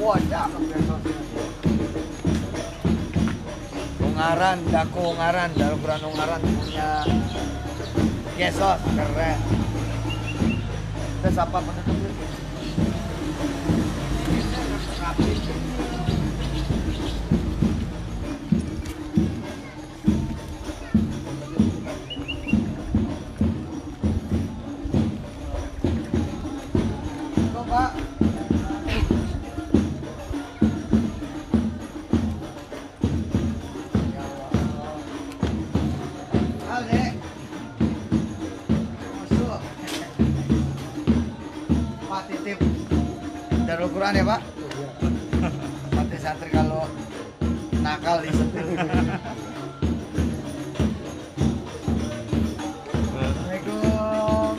Wah, cakep ya. Ungaran, Daku Ungaran, Darul Quran Ungaran punya Gesos, keren. Terus apa penutupnya? Pak. Pak titip Darul Quran ya Pak? Nanti santri kalau nakal disetir. Assalamualaikum.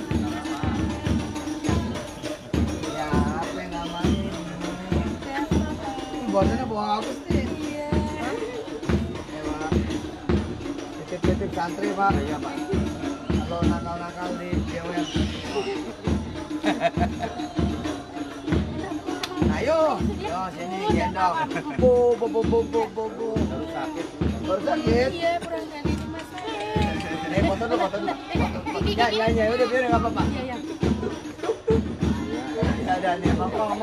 Ya apa yang namanya ini? Buatnya bagus nih. Iya. Ya Pak. Titip-titip santri Pak. Iya Pak. Kalau nakal-nakal di BWF. Ayo, yo sini gendong. Bu. Baru sakit. Baru sakit. Iya, kurang kali di masa. Foto dulu. Ya, udah biar enggak apa-apa. Iya. Ya, ada nih, mongkong.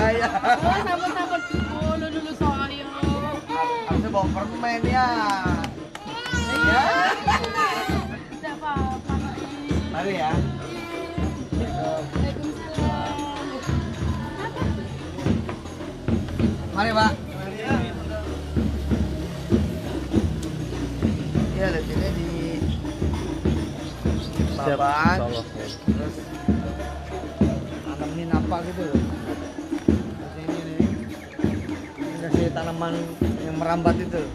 Ayo. Oh, sabar. Oh, dulu saya. Harusnya bawa permen ya. Ya. Tidak apa-apa. Mari ya. Waalaikumsalam. Mari, Pak. Ya, lihat ini di baban. Terus tanamin apa gitu loh. Terus ini kasih tanaman yang merambat itu.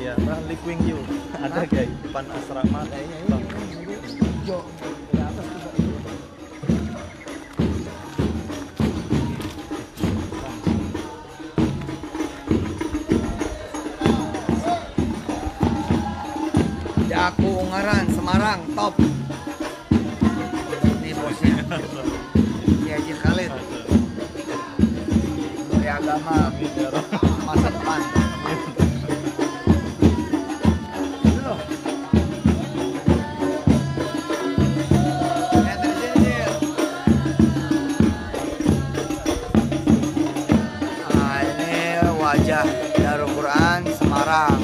Ya, liquing you. Ada guys, depan asrama. Bang. Hijau di atas juga itu. Daku Ungaran Semarang top. Ini bosnya. Kiai Haji Khalid. Dari agama masa depan. Itu loh. Lihat dari sini, Cil. Nah, ini wajah Darul Quran Semarang.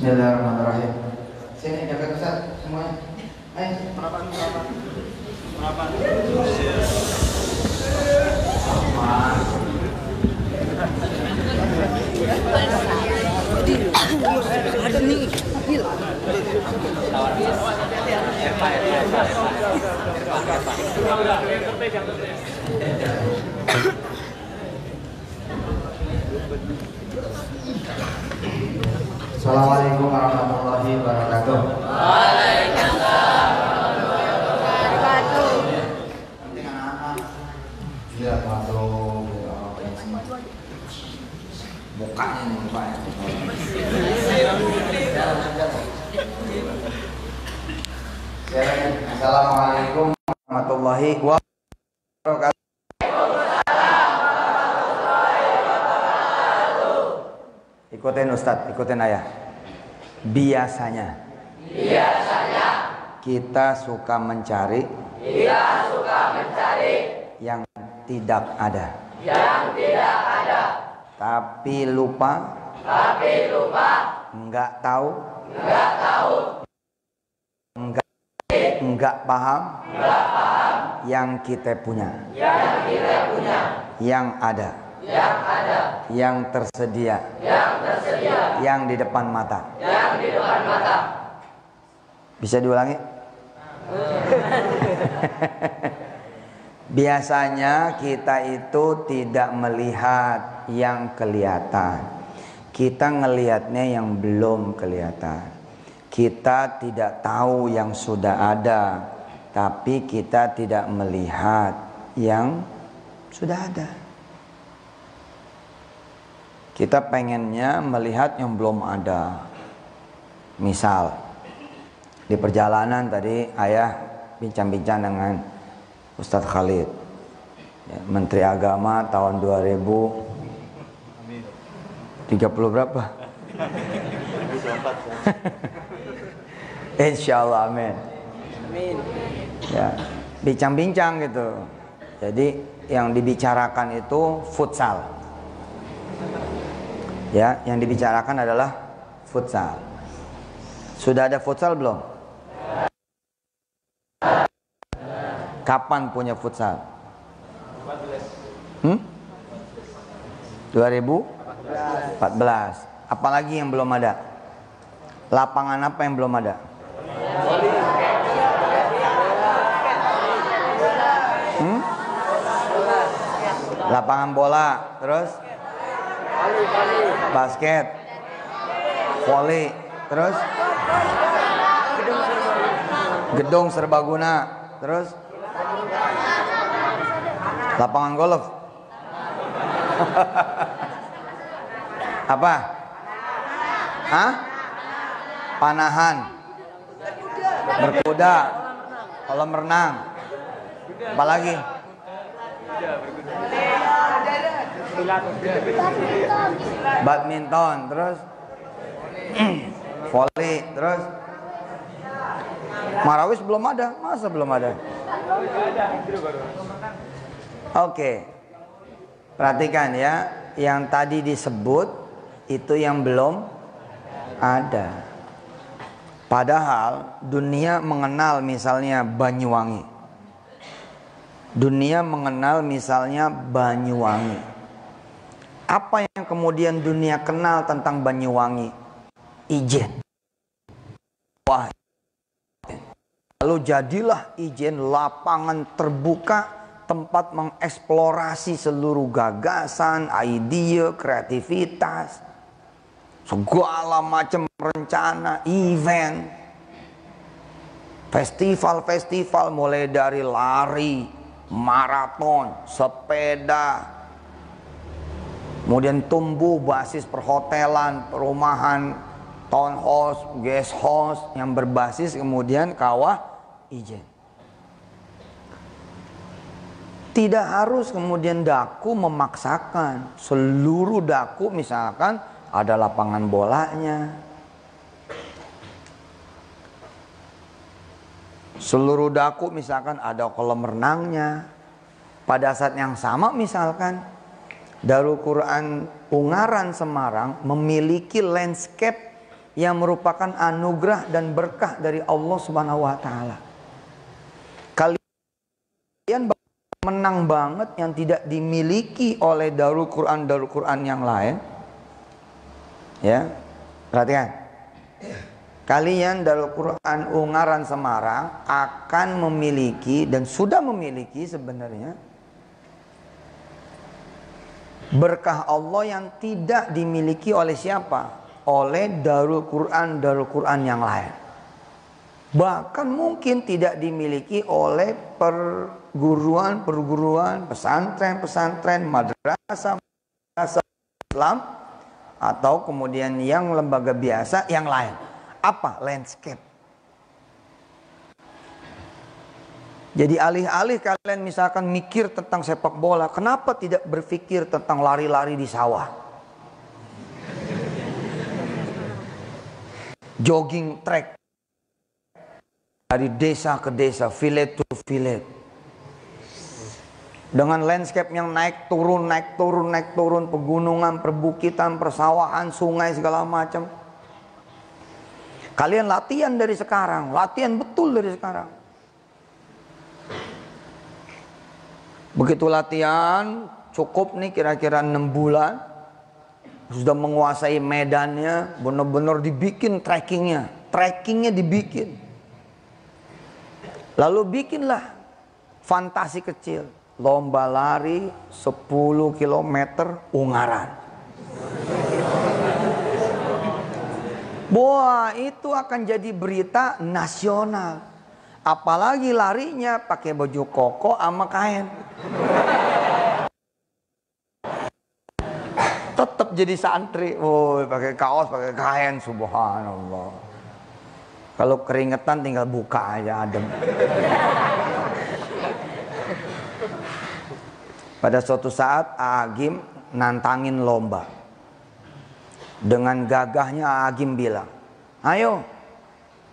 Bismillahirrahmanirrahim. Sini jaga Ustaz semuanya. Ayo. Merapan. Assalamualaikum warahmatullahi wabarakatuh. Iya, masuk. Mukanya nih, mukanya. Assalamualaikum warahmatullahi wabarakatuh. Ikutin Ustadz, ikutin ayah. Biasanya kita suka mencari yang tidak ada. Tapi lupa enggak tahu enggak paham yang kita punya, yang ada, yang tersedia, yang di depan mata. Bisa diulangi? Biasanya kita itu tidak melihat yang kelihatan. Kita ngelihatnya yang belum kelihatan. Kita tidak tahu yang sudah ada, tapi kita tidak melihat yang sudah ada. Kita pengennya melihat yang belum ada. Misal di perjalanan tadi ayah bincang-bincang dengan Ustadz Khalid, ya, Menteri Agama tahun 2030 berapa? 2024. Insya Allah, amin. Ya, bincang-bincang gitu. Jadi yang dibicarakan itu futsal. Ya, yang dibicarakan adalah futsal. Sudah ada futsal belum? Kapan punya futsal? 2014. Apalagi yang belum ada? Lapangan apa yang belum ada? Lapangan bola, terus basket, voli, terus gedung serbaguna, terus lapangan golf. Apa? Hah? Panahan, berkuda, kolam renang, apalagi? Badminton, terus voli, terus marawis belum ada, masa belum ada? Oke, perhatikan ya, yang tadi disebut itu yang belum ada. Padahal dunia mengenal misalnya Banyuwangi. Dunia mengenal misalnya Banyuwangi. Apa yang kemudian dunia kenal tentang Banyuwangi? Ijen. Wah. Lalu jadilah Ijen lapangan terbuka, tempat mengeksplorasi seluruh gagasan, ide, kreativitas, segala macam rencana, event, festival-festival mulai dari lari, maraton, sepeda, kemudian tumbuh basis perhotelan, perumahan, townhouse, guest house yang berbasis kemudian kawah izin. Tidak harus kemudian daku memaksakan. Seluruh daku misalkan ada lapangan bolanya, seluruh daku misalkan ada kolam renangnya. Pada saat yang sama misalkan Darul Quran Ungaran Semarang memiliki landscape yang merupakan anugerah dan berkah dari Allah Subhanahu wa taala. Kalian menang banget yang tidak dimiliki oleh Darul Quran yang lain. Ya, perhatikan. Kalian Darul Quran Ungaran Semarang akan memiliki dan sudah memiliki sebenarnya berkah Allah yang tidak dimiliki oleh siapa? Oleh Darul Quran yang lain. Bahkan mungkin tidak dimiliki oleh perguruan, pesantren, madrasah Islam, atau kemudian yang lembaga biasa yang lain. Apa? Landscape. Jadi alih-alih kalian misalkan mikir tentang sepak bola, kenapa tidak berpikir tentang lari-lari di sawah? Jogging track. Dari desa ke desa, village to village. Dengan landscape yang naik turun, pegunungan, perbukitan, persawahan, sungai segala macam. Kalian latihan dari sekarang, latihan betul dari sekarang. Begitu latihan, cukup nih kira-kira 6 bulan. Sudah menguasai medannya, benar-benar dibikin trackingnya dibikin. Lalu bikinlah fantasi kecil, lomba lari 10 km Ungaran. Wah, itu akan jadi berita nasional. Apalagi larinya pakai baju koko sama kain. Tetap jadi santri. Woi, pakai kaos, pakai kain, subhanallah. Kalau keringetan tinggal buka aja adem. Pada suatu saat Agim nantangin lomba. Dengan gagahnya Agim bilang, ayo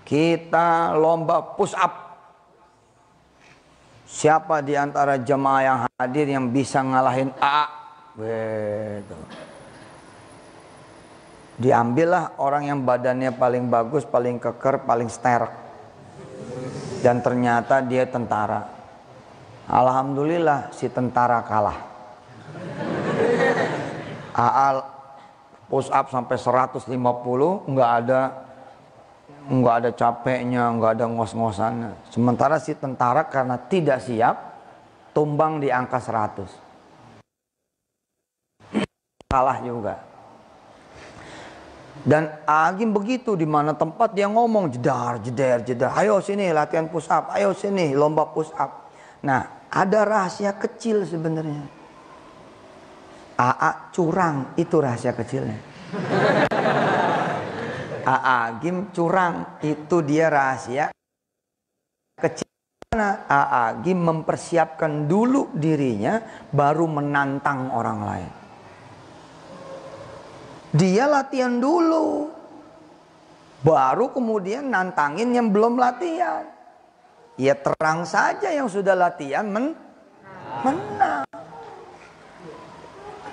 kita lomba push up. Siapa di antara jemaah yang hadir yang bisa ngalahin A? Gitu. Diambillah orang yang badannya paling bagus, paling keker, paling sterk. Dan ternyata dia tentara. Alhamdulillah si tentara kalah. AA push up sampai 150, nggak ada capeknya, nggak ada ngos-ngosannya. Sementara si tentara karena tidak siap, tumbang di angka 100. Kalah juga. Dan Agim begitu, di mana tempat dia ngomong jedar. Ayo sini latihan push up, ayo sini lomba push up. Nah, ada rahasia kecil sebenarnya. AA curang, itu rahasia kecilnya. Agim curang, itu dia rahasia kecil. Karena Agim mempersiapkan dulu dirinya, baru menantang orang lain. Dia latihan dulu, baru kemudian nantangin yang belum latihan. Ya terang saja yang sudah latihan menang.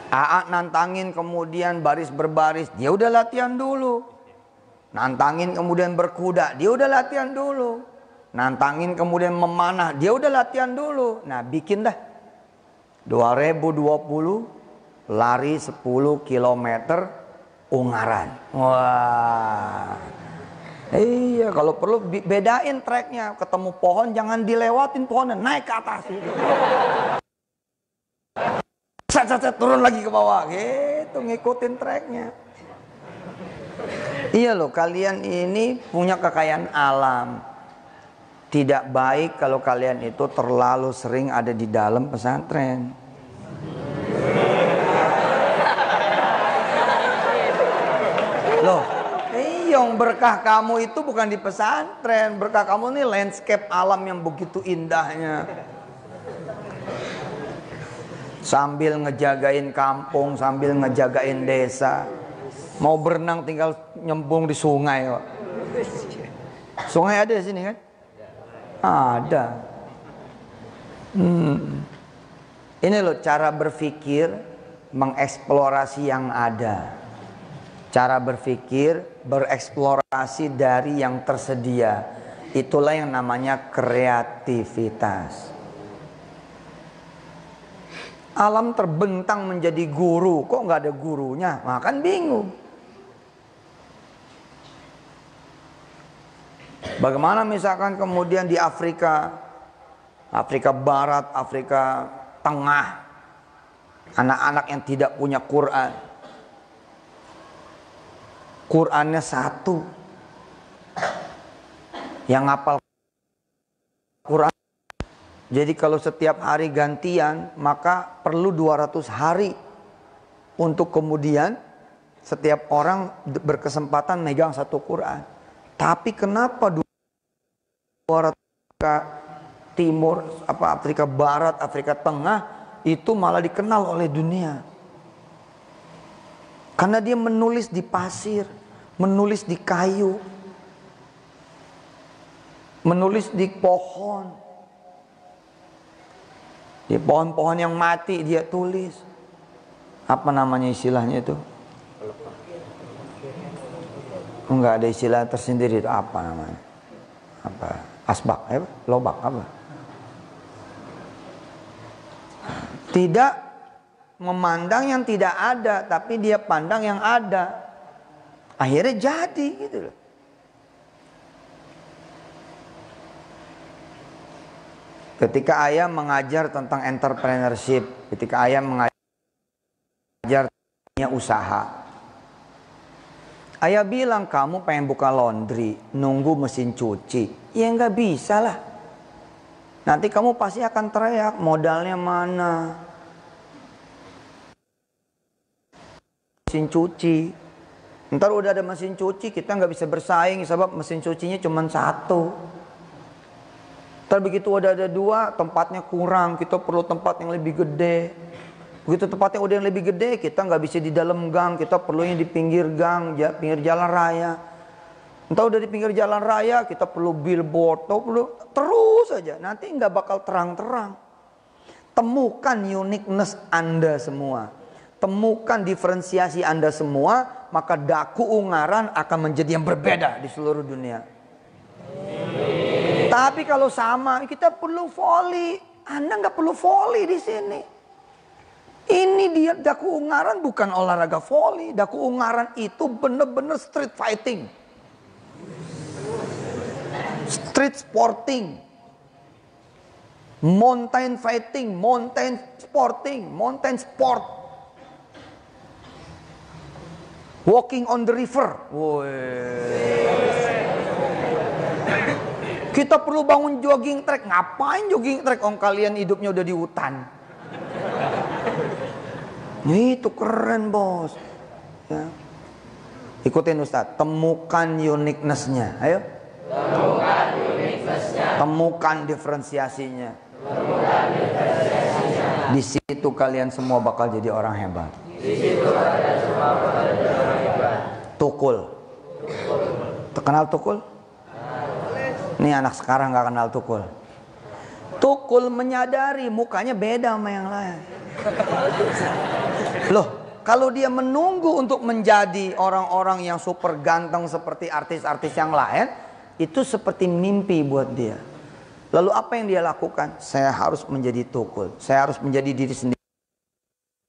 AA nantangin kemudian baris berbaris, dia udah latihan dulu. Nantangin kemudian berkuda, dia udah latihan dulu. Nantangin kemudian memanah, dia udah latihan dulu. Nah bikin dah 2020 lari 10 km Ungaran. Wah. Iya, kalau perlu bedain treknya. Ketemu pohon jangan dilewatin pohonnya, naik ke atas. Turun lagi ke bawah. Gitu, ngikutin treknya. Iya loh, kalian ini punya kekayaan alam. Tidak baik kalau kalian itu terlalu sering ada di dalam pesantren. Loh, iya Memang berkah kamu itu bukan di pesantren. Berkah kamu ini landscape alam yang begitu indahnya. Sambil ngejagain kampung, sambil ngejagain desa. Mau berenang tinggal nyembung di sungai kok. Sungai ada di sini kan? Ada. Ini loh cara berpikir mengeksplorasi yang ada. Cara berpikir bereksplorasi dari yang tersedia. Itulah yang namanya kreativitas. Alam terbentang menjadi guru, kok nggak ada gurunya? Makan bingung. Bagaimana misalkan kemudian di Afrika, Afrika Barat, Afrika Tengah, anak-anak yang tidak punya Quran, Qurannya satu, yang ngapal Quran. Jadi kalau setiap hari gantian, maka perlu 200 hari untuk kemudian setiap orang berkesempatan megang satu Quran. Tapi kenapa 200 Afrika Timur, Afrika Barat, Afrika Tengah itu malah dikenal oleh dunia? Karena dia menulis di pasir, menulis di kayu, menulis di pohon. Di pohon-pohon yang mati dia tulis. Apa namanya istilahnya itu? Enggak ada istilah tersendiri itu, apa namanya? Apa? Asbak, lobak apa? Tidak memandang yang tidak ada, tapi dia pandang yang ada. Akhirnya jadi gitu loh. Ketika ayah mengajar tentang entrepreneurship, ketika ayah mengajar tentang usaha, ayah bilang kamu pengen buka laundry, nunggu mesin cuci, ya nggak bisa lah. Nanti kamu pasti akan teriak, modalnya mana? Mesin cuci, ntar udah ada mesin cuci kita nggak bisa bersaing sebab mesin cucinya cuma satu. Ntar begitu udah ada dua, tempatnya kurang, kita perlu tempat yang lebih gede. Begitu tempatnya udah yang lebih gede, kita nggak bisa di dalam gang, kita perlunya di pinggir gang, pinggir jalan raya. Entah udah di pinggir jalan raya, kita perlu billboard, terus aja. Nanti nggak bakal terang-terang. Temukan uniqueness Anda semua. Temukan diferensiasi Anda semua, maka Daku Ungaran akan menjadi yang berbeda di seluruh dunia. Tapi kalau sama, kita perlu volley. Anda nggak perlu volley di sini. Ini dia Daku Ungaran bukan olahraga volley. Daku Ungaran itu benar-benar street fighting, street sporting, mountain fighting, mountain sporting, mountain sport, walking on the river. Kita perlu bangun jogging track. Ngapain jogging track? Kalian hidupnya udah di hutan. Itu keren bos. Ya. Ikutin Ustadz. Temukan uniqueness-nya. Ayo. Temukan uniqueness-nya. Temukan diferensiasinya. Temukan diferensiasinya. Di situ kalian semua bakal jadi orang hebat. Di situ kalian semua bakal jadi orang hebat. Tukul. Terkenal Tukul? Nih anak sekarang gak kenal Tukul. Tukul menyadari mukanya beda sama yang lain. Loh, kalau dia menunggu untuk menjadi orang-orang yang super ganteng seperti artis-artis yang lain, itu seperti mimpi buat dia. Lalu apa yang dia lakukan? Saya harus menjadi Tukul. Saya harus menjadi diri sendiri.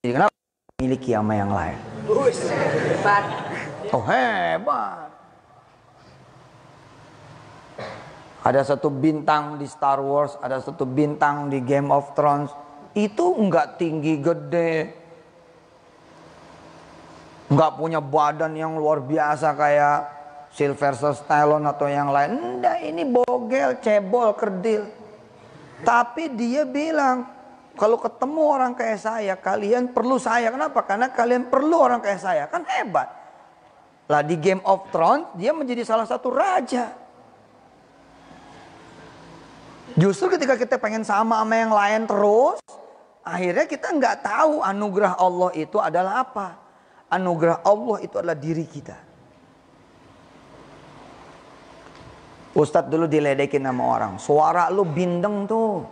Kenapa? Miliki sama yang lain. Hebat. Oh hebat. Ada satu bintang di Star Wars, ada satu bintang di Game of Thrones. Itu enggak tinggi gede, enggak punya badan yang luar biasa kayak Sylvester Stallone atau yang lain. Enggak, ini bogel, cebol, kerdil. Tapi dia bilang, kalau ketemu orang kayak saya, kalian perlu saya. Kenapa? Karena kalian perlu orang kayak saya. Kan hebat. Lah di Game of Thrones dia menjadi salah satu raja. Justru ketika kita pengen sama yang lain terus, akhirnya kita nggak tahu anugerah Allah itu adalah apa. Anugerah Allah itu adalah diri kita. Ustadz dulu diledekin sama orang, suara lu bindeng tuh.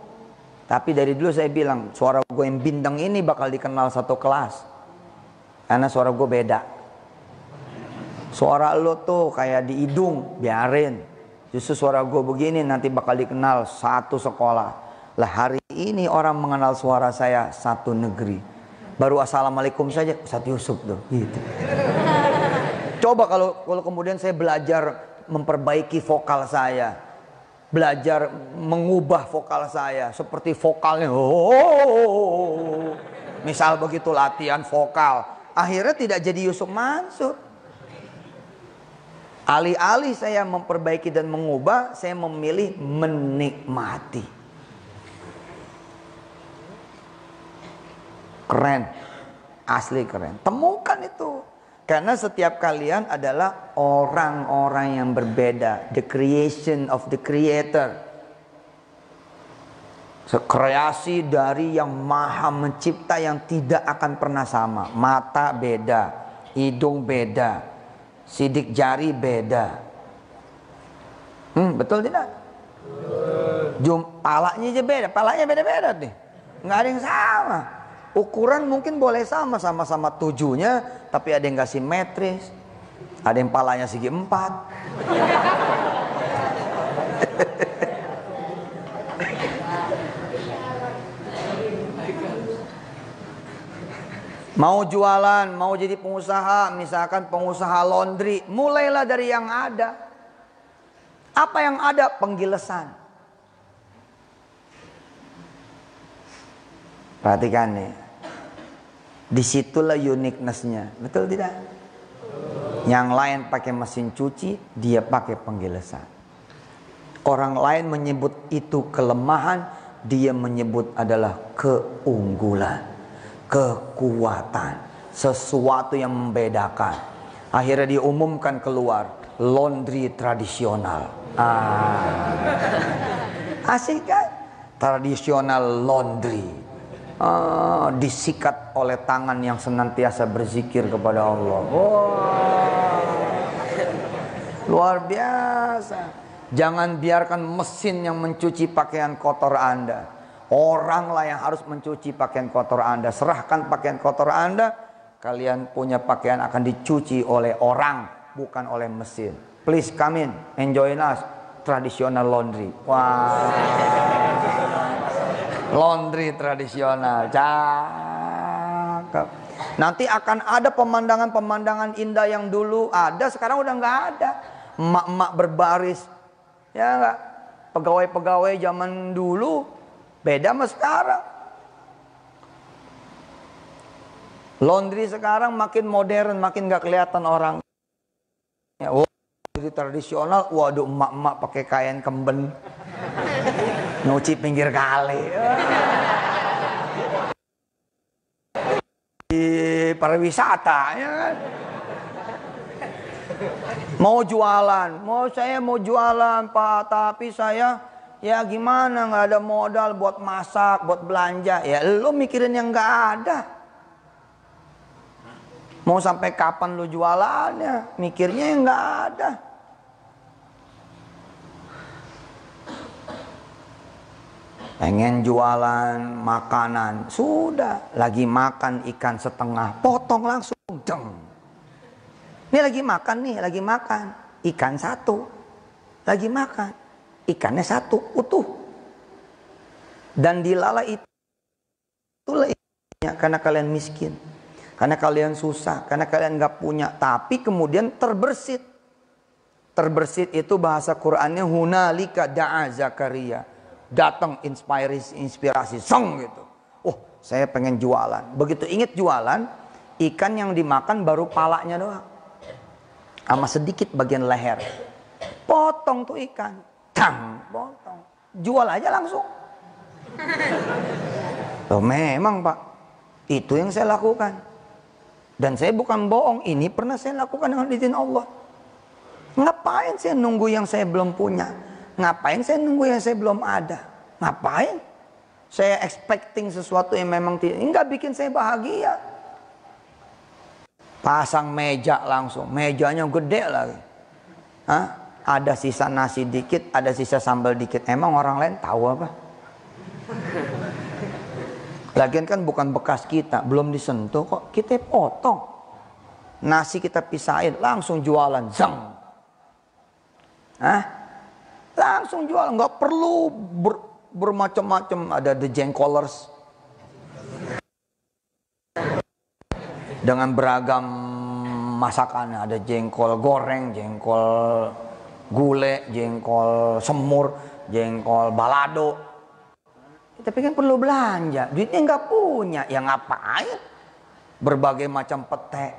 Tapi dari dulu saya bilang, suara gue yang bindeng ini bakal dikenal satu kelas. Karena suara gue beda. Suara lu tuh kayak di hidung, biarin. Justru suara gue begini nanti bakal dikenal satu sekolah. Lah hari ini orang mengenal suara saya satu negeri. Baru assalamualaikum saja, Ustadz Yusuf tuh. Gitu. Coba kalau kemudian saya belajar memperbaiki vokal saya. Belajar mengubah vokal saya. Seperti vokalnya. Misal begitu latihan vokal. Akhirnya tidak jadi Yusuf Mansur. Alih-alih saya memperbaiki dan mengubah, saya memilih menikmati. Keren, asli keren. Temukan itu. Karena setiap kalian adalah orang-orang yang berbeda. The creation of the creator. Kreasi dari yang maha mencipta yang tidak akan pernah sama. Mata beda, hidung beda, sidik jari beda. Betul tidak? Palanya aja beda, palanya beda-beda nih. Nggak ada yang sama. Ukuran mungkin boleh sama-sama tujuhnya, tapi ada yang nggak simetris. Ada yang palanya segi 4. Mau jualan, mau jadi pengusaha, misalkan pengusaha laundry, mulailah dari yang ada. Apa yang ada? Penggilesan. Perhatikan nih. Disitulah uniqueness-nya, betul tidak? Yang lain pakai mesin cuci, dia pakai penggilesan. Orang lain menyebut itu kelemahan, dia menyebut adalah keunggulan. Kekuatan, sesuatu yang membedakan. Akhirnya diumumkan keluar laundry tradisional. Asik kan? Tradisional laundry. Disikat oleh tangan yang senantiasa berzikir kepada Allah. Luar biasa. Jangan biarkan mesin yang mencuci pakaian kotor Anda. Oranglah yang harus mencuci pakaian kotor Anda. Serahkan pakaian kotor Anda. Kalian punya pakaian akan dicuci oleh orang, bukan oleh mesin. Please come in, enjoy us. Traditional laundry. Wah. Laundry tradisional. Cakep. Nanti akan ada pemandangan-pemandangan indah yang dulu ada, sekarang udah nggak ada. Emak-emak berbaris. Ya nggak? Pegawai-pegawai zaman dulu beda sama sekarang. Laundry sekarang makin modern, makin gak kelihatan orang. Laundry tradisional, waduh emak-emak pakai kain kemben, nyuci pinggir kali. Di pariwisata, ya kan? Mau jualan, saya mau jualan Pak, tapi saya ya gimana, nggak ada modal buat masak, buat belanja. Ya lu mikirin yang nggak ada. Mau sampai kapan lu jualannya? Mikirnya yang nggak ada. Pengen jualan makanan, sudah. Lagi makan ikan setengah, potong langsung. Deng. Ini lagi makan nih, lagi makan. Ikan satu. Lagi makan. Ikannya satu utuh. Dan dilalai itulah ikannya. Karena kalian miskin, karena kalian susah, karena kalian gak punya. Tapi kemudian terbersit. Terbersit itu bahasa Qur'annya hunalika da'a Zakaria. Datang inspirasi seng gitu. Oh, saya pengen jualan. Begitu ingat jualan, ikan yang dimakan baru palanya doang, sama sedikit bagian leher. Potong tuh ikan. Potong, jual aja langsung. Loh memang Pak, itu yang saya lakukan. Dan saya bukan bohong, ini pernah saya lakukan dengan izin Allah. Ngapain saya nunggu yang saya belum punya? Ngapain saya nunggu yang saya belum ada? Ngapain? Saya expecting sesuatu yang memang tidak, enggak bikin saya bahagia. Pasang meja langsung, mejanya gede lagi. Hah? Ada sisa nasi dikit, ada sisa sambal dikit. Emang orang lain tahu apa? Lagian kan bukan bekas kita, belum disentuh kok. Kita potong. Nasi kita pisahin, langsung jualan. Zang. Hah? Langsung jualan, nggak perlu bermacam-macam. Ada the jengkolers dengan beragam masakannya. Ada jengkol goreng, jengkol gulai, jengkol semur, jengkol balado. Tapi kan perlu belanja, duitnya nggak punya, ya ngapain? Berbagai macam pete,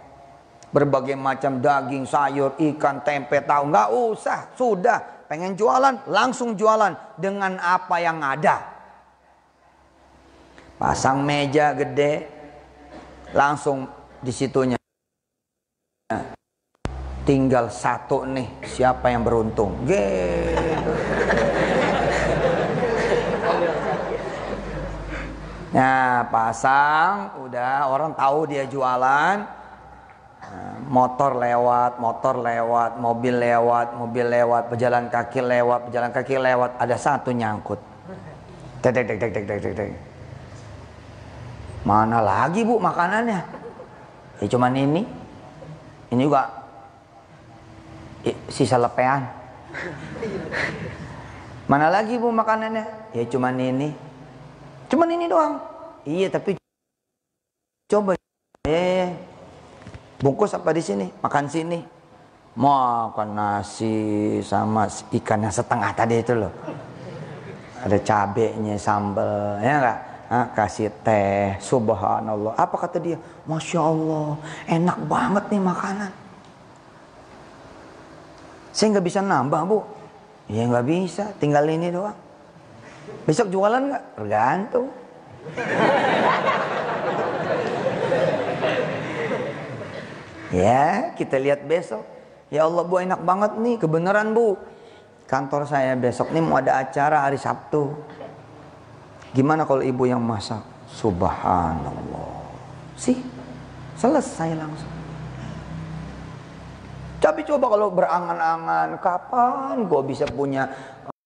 berbagai macam daging, sayur, ikan, tempe, tahu, nggak usah. Sudah, pengen jualan, langsung jualan dengan apa yang ada. Pasang meja gede, langsung di situnya. Tinggal satu nih, siapa yang beruntung? Gitu. Nah, pasang, udah orang tahu dia jualan. Motor lewat, mobil lewat, pejalan kaki lewat, ada satu nyangkut. Tek. Mana lagi Bu makanannya? Ya cuman ini juga sisa lepean. Mana lagi Bu makanannya? Ya cuman ini doang. Iya tapi coba bungkus apa di sini? Makan sini. Makan nasi sama ikan yang setengah tadi itu loh. Ada cabenya, sambal, ya enggak? Kasih teh, subhanallah. Apa kata dia? Masya Allah, enak banget nih makanan. Saya nggak bisa nambah Bu. Ya nggak bisa, tinggal ini doang. Besok jualan nggak? Tergantung. Ya, kita lihat besok. Ya Allah Bu, enak banget nih, kebenaran Bu. Kantor saya besok nih mau ada acara hari Sabtu. Gimana kalau ibu yang masak? Subhanallah. Sih, selesai langsung. Tapi coba kalau berangan-angan, kapan gue bisa punya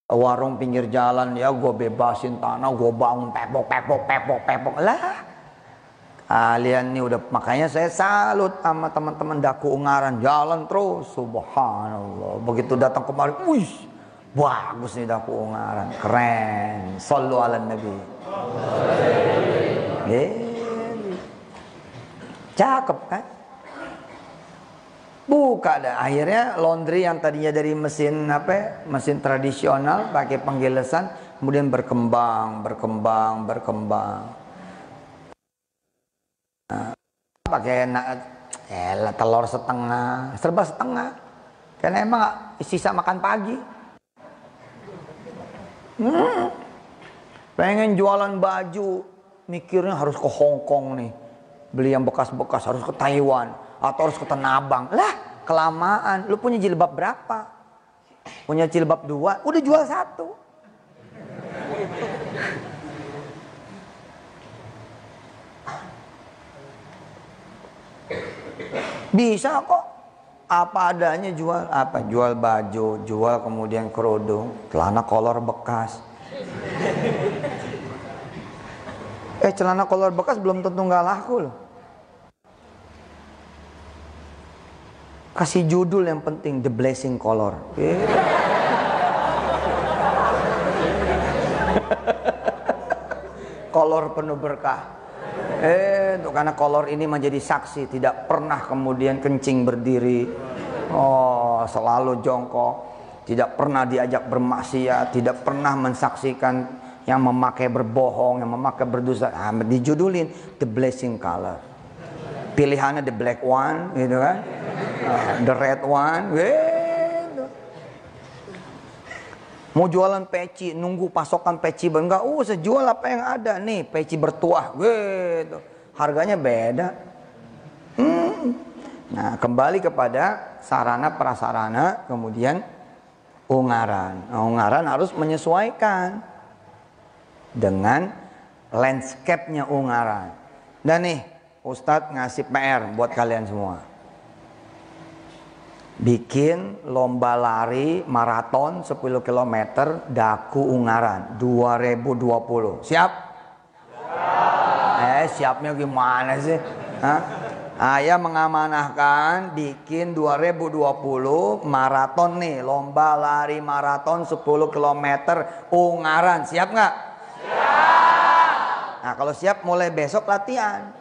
warung pinggir jalan, ya gue bebasin tanah, gue bangun pepok lah. Kalian nih udah, makanya saya salut sama teman-teman Daku Ungaran, jalan terus, subhanallah. Begitu datang kemarin, wih, bagus nih Daku Ungaran, keren. Sallu ala Nabi. Cakep kan? Buka dah. Akhirnya laundry yang tadinya dari mesin mesin tradisional pakai penggilesan, kemudian berkembang. Pakai telur setengah, serba setengah. Karena emang sisa makan pagi. Pengen jualan baju, mikirnya harus ke Hong Kong nih. Beli yang bekas-bekas, harus ke Taiwan atau harus ke Tanah Abang. Lah, kelamaan. Lu punya jilbab berapa? Punya jilbab 2, udah jual 1. Bisa kok. Apa adanya jual apa? Jual baju, jual kemudian kerudung, celana kolor bekas. Celana kolor bekas belum tentu nggak laku loh. Kasih judul yang penting, The Blessing Color. Kolor penuh berkah. Karena kolor ini menjadi saksi, tidak pernah kemudian kencing berdiri, selalu jongkok, tidak pernah diajak bermaksiat, tidak pernah mensaksikan yang memakai berbohong, yang memakai berdosa. Dijudulin The Blessing Color. Pilihannya the black one, gitu kan, the red one, gitu. Mau jualan peci, nunggu pasokan peci enggak usah, jual apa yang ada nih, peci bertuah, gitu. Harganya beda. Nah, kembali kepada sarana prasarana, kemudian ungaran. Nah, ungaran harus menyesuaikan dengan landscape-nya ungaran. Dan nih, Ustadz ngasih PR buat kalian semua. Bikin lomba lari maraton 10 km Daku Ungaran 2020. Siap? Siapnya gimana sih? Ayah mengamanahkan bikin 2020 maraton nih, lomba lari maraton 10 km Ungaran. Siap nggak? Siap. Nah, kalau siap mulai besok latihan.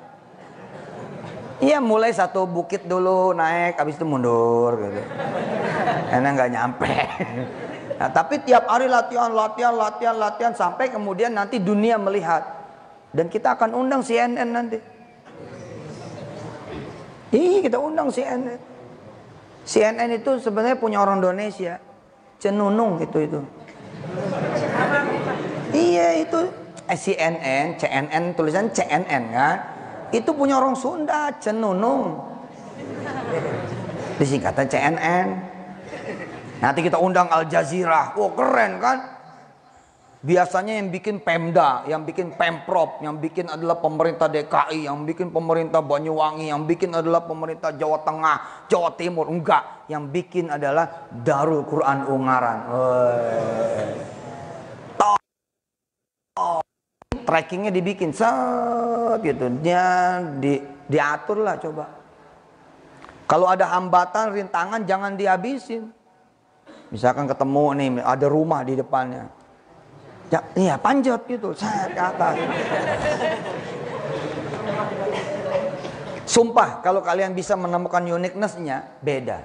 Iya, mulai satu bukit dulu naik, habis itu mundur gitu. Karena nggak nyampe. Nah, tapi tiap hari latihan sampai kemudian nanti dunia melihat. Dan kita akan undang CNN nanti. Iya, kita undang CNN. CNN itu sebenarnya punya orang Indonesia. Cenunung itu. Iya, itu CNN tulisan CNN kan. Itu punya orang Sunda, Cenunung. Disingkatan CNN. Nanti kita undang Al Jazeera. Oh, keren kan? Biasanya yang bikin Pemda, yang bikin Pemprov, yang bikin adalah pemerintah DKI, yang bikin pemerintah Banyuwangi, yang bikin adalah pemerintah Jawa Tengah, Jawa Timur. Enggak, yang bikin adalah Darul Quran Ungaran. Trackingnya dibikin set gitu, dia diatur lah coba. Kalau ada hambatan, rintangan jangan dihabisin. Misalkan ketemu nih, ada rumah di depannya. Ya, iya panjat gitu, set ke atas. Sumpah, kalau kalian bisa menemukan uniqueness-nya, beda.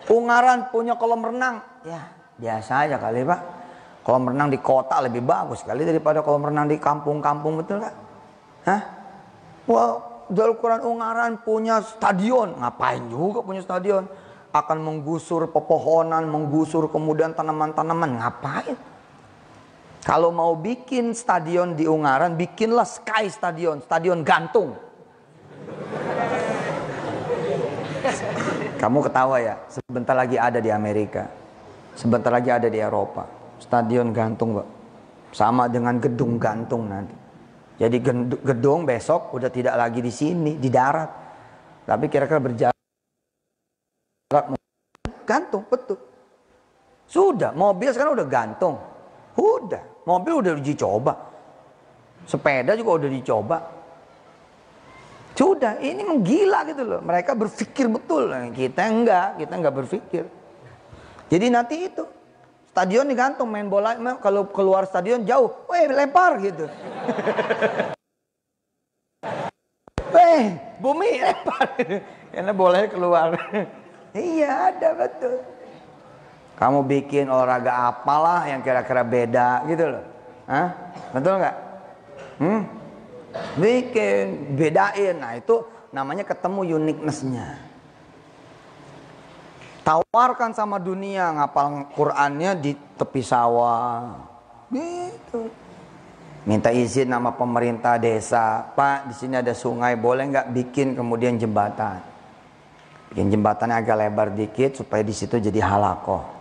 Ungaran punya kolam renang, ya biasa aja kali Pak. Kolam renang di kota lebih bagus kali daripada kolam renang di kampung-kampung, betul nggak? Hah? Wah, Darul Quran Ungaran punya stadion, ngapain juga punya stadion? Akan menggusur pepohonan, menggusur kemudian tanaman-tanaman, ngapain? Kalau mau bikin stadion di Ungaran, bikinlah Sky Stadion, stadion gantung. Kamu ketawa ya, sebentar lagi ada di Amerika, sebentar lagi ada di Eropa, stadion gantung Pak. Sama dengan gedung gantung nanti. Jadi gedung besok udah tidak lagi di sini, di darat, tapi kira-kira berjarak gantung, betul. Sudah, mobil sekarang udah gantung, udah. Mobil udah uji coba, sepeda juga udah dicoba. Sudah, ini menggila gitu loh. Mereka berpikir betul, kita enggak berpikir. Jadi nanti itu stadion digantung, main bola, kalau keluar stadion jauh, lempar gitu. Bumi lempar, karena bolanya keluar. Iya, ada betul. Kamu bikin olahraga apalah yang kira-kira beda gitu loh. Hah? Betul nggak? Bikin, bedain. Nah itu namanya ketemu uniqueness-nya. Tawarkan sama dunia ngapal Qur'annya di tepi sawah. Gitu. Minta izin sama pemerintah desa. Pak, di sini ada sungai, boleh nggak bikin kemudian jembatan? Bikin jembatannya agak lebar dikit supaya di situ jadi halakoh.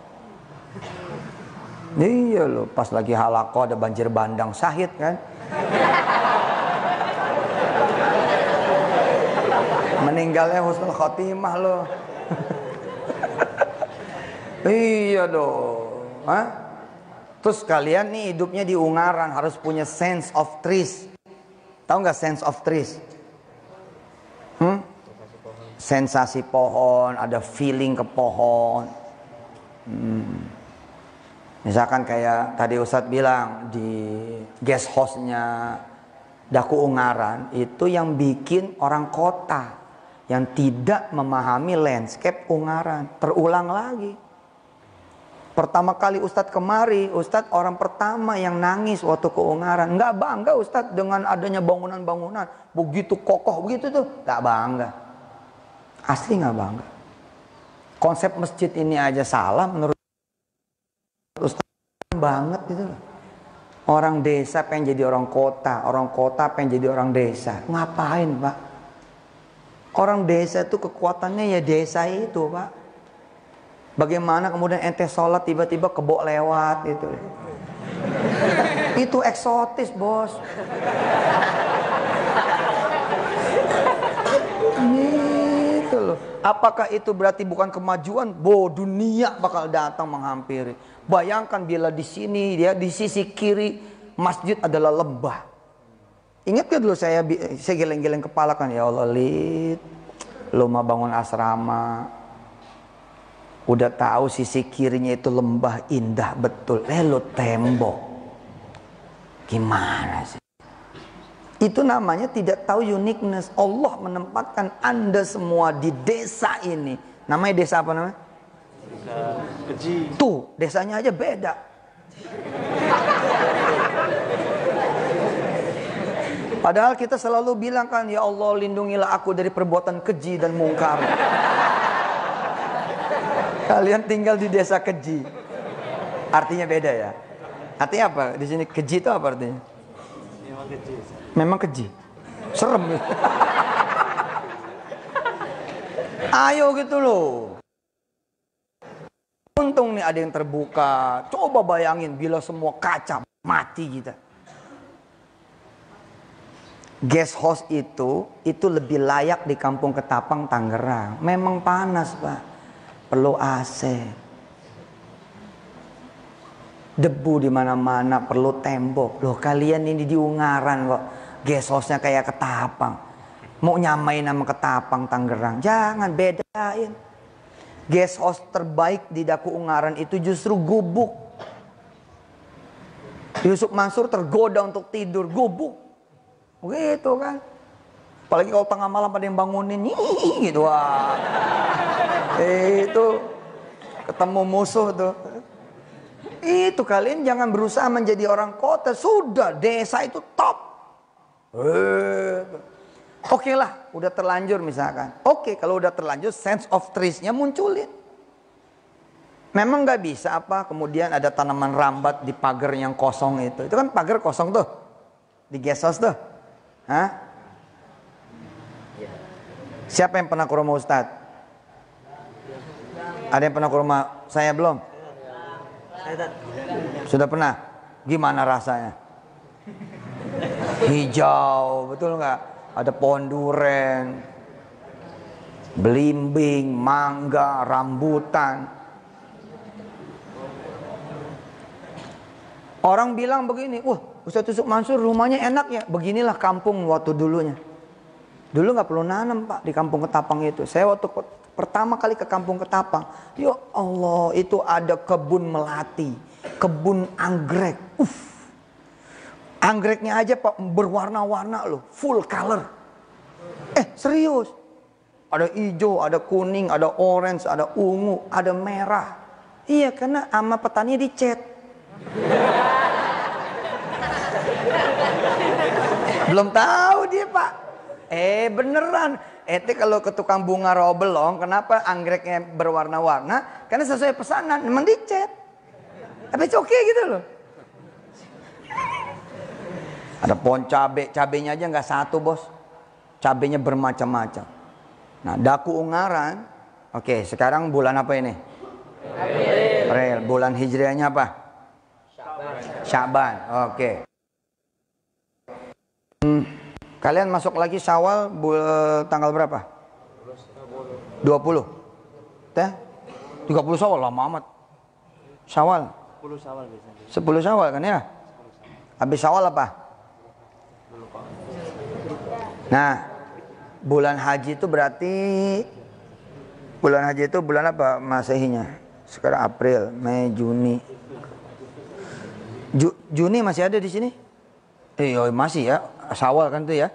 Iya loh, pas lagi halakoh ada banjir bandang, syahid kan? Meninggalnya husnul khotimah loh. Iya dong. Hah? Terus kalian nih hidupnya di Ungaran harus punya sense of trees. Tahu nggak sense of trees? Sensasi pohon, ada feeling ke pohon. Misalkan kayak tadi Ustadz bilang di guest house-nya Daku Ungaran, itu yang bikin orang kota yang tidak memahami landscape Ungaran. Terulang lagi. Pertama kali Ustadz kemari, Ustadz orang pertama yang nangis waktu ke Ungaran. Nggak bangga Ustadz dengan adanya bangunan-bangunan. Begitu kokoh begitu tuh, nggak bangga. Asli nggak bangga. Konsep masjid ini aja salah menurut Ustaz banget gitu loh. Orang desa pengen jadi orang kota pengen jadi orang desa. Ngapain Pak? Orang desa itu kekuatannya ya desa itu, Pak. Bagaimana kemudian ente sholat tiba-tiba kebo lewat gitu. Itu eksotis, bos. Gitu loh. Apakah itu berarti bukan kemajuan? Dunia bakal datang menghampiri. Bayangkan bila di sini dia di sisi kiri masjid adalah lembah. Ingat gak dulu saya geleng-geleng kepala kan, ya Allah Lid, lo mau bangun asrama, udah tahu sisi kirinya itu lembah indah betul, lo tembok, gimana sih? Itu namanya tidak tahu uniqueness. Allah menempatkan Anda semua di desa ini. Namanya desa apa namanya? Keji. Tuh, desanya aja beda. Padahal kita selalu bilang kan, ya Allah lindungilah aku dari perbuatan keji dan mungkar. Kalian tinggal di desa keji. Artinya beda ya. Artinya apa? Di sini keji itu apa artinya? Memang keji. Memang keji. Serem. Ayo gitu loh. Untung nih ada yang terbuka. Coba bayangin bila semua kaca mati kita. Guest house itu lebih layak di Kampung Ketapang, Tangerang. Memang panas, Pak. Perlu AC. Debu di mana-mana, perlu tembok. Loh, kalian ini di Ungaran kok. Guest house-nya kayak Ketapang. Mau nyamain nama Ketapang, Tangerang. Jangan bedain. Guest house terbaik di Daku Ungaran itu justru gubuk. Yusuf Mansur tergoda untuk tidur, gubuk. Gitu kan. Apalagi kalau tengah malam ada yang bangunin gitu. Wah. Itu ketemu musuh tuh. Itu kalian jangan berusaha menjadi orang kota. Sudah, desa itu top. Oke lah, udah terlanjur misalkan. Oke, kalau udah terlanjur sense of trees-nya munculin. Memang nggak bisa apa kemudian ada tanaman rambat di pagar yang kosong itu. Itu kan pagar kosong tuh. Di guest house tuh. Hah? Siapa yang pernah ke rumah Ustadz? Ada yang pernah ke rumah saya belum? Sudah pernah? Gimana rasanya? Hijau, betul nggak? Ada pohon duren, belimbing, mangga, rambutan. Orang bilang begini, wah Ustaz Yusuf Mansur rumahnya enak ya. Beginilah kampung waktu dulunya. Dulu nggak perlu nanam Pak di Kampung Ketapang itu. Saya waktu pertama kali ke Kampung Ketapang, ya Allah itu ada kebun melati, kebun anggrek. Anggreknya aja Pak berwarna-warna loh, full color. Serius. Ada hijau, ada kuning, ada orange, ada ungu, ada merah. Iya karena sama petani dicet. Belum tahu dia Pak. Beneran. Kalau ke tukang bunga Robelong, kenapa anggreknya berwarna-warna? Karena sesuai pesanan, memang dicet. Tapi oke gitu loh. Ada pohon cabe, cabenya aja nggak satu bos. Cabenya bermacam-macam. Nah, Daku Ungaran. Oke, sekarang bulan apa ini? April. Bulan hijriahnya apa? Syaban. Oke. Kalian masuk lagi Syawal tanggal berapa? 20. Teh? 30 Syawal lama amat. Syawal. 10 Syawal biasanya. 10 Syawal kan ya? Habis Syawal apa? Nah, bulan haji itu berarti bulan haji itu bulan apa Masehinya? Sekarang April, Mei, Juni. Juni masih ada di sini? Masih ya. Syawal kan tuh ya.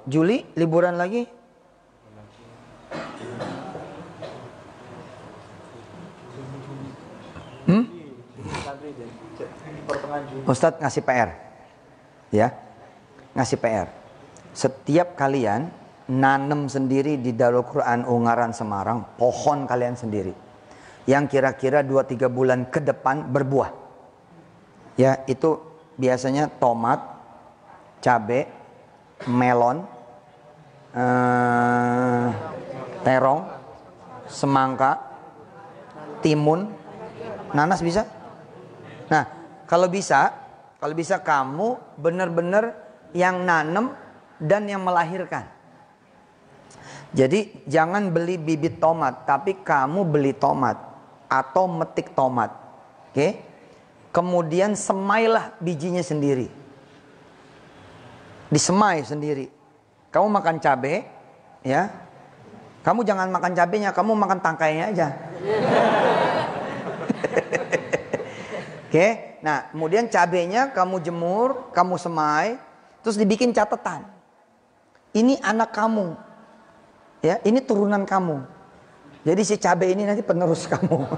Juli liburan lagi. Ustadz ngasih PR. Ya. Ngasih PR. Setiap kalian nanam sendiri di Darul Quran Ungaran Semarang, pohon kalian sendiri. Yang kira-kira 2-3 bulan ke depan berbuah. Ya, itu biasanya tomat, cabai, melon, terong, semangka, timun, nanas bisa? Nah, kalau bisa kamu benar-benar yang nanem dan yang melahirkan. Jadi jangan beli bibit tomat, tapi kamu beli tomat atau metik tomat. Oke? Kemudian semailah bijinya sendiri. Disemai sendiri. Kamu makan cabai, ya. Kamu jangan makan cabenya, kamu makan tangkainya aja. Oke? Nah, kemudian cabenya kamu jemur, kamu semai, terus dibikin catatan. Ini anak kamu. Ya, ini turunan kamu. Jadi si cabai ini nanti penerus kamu.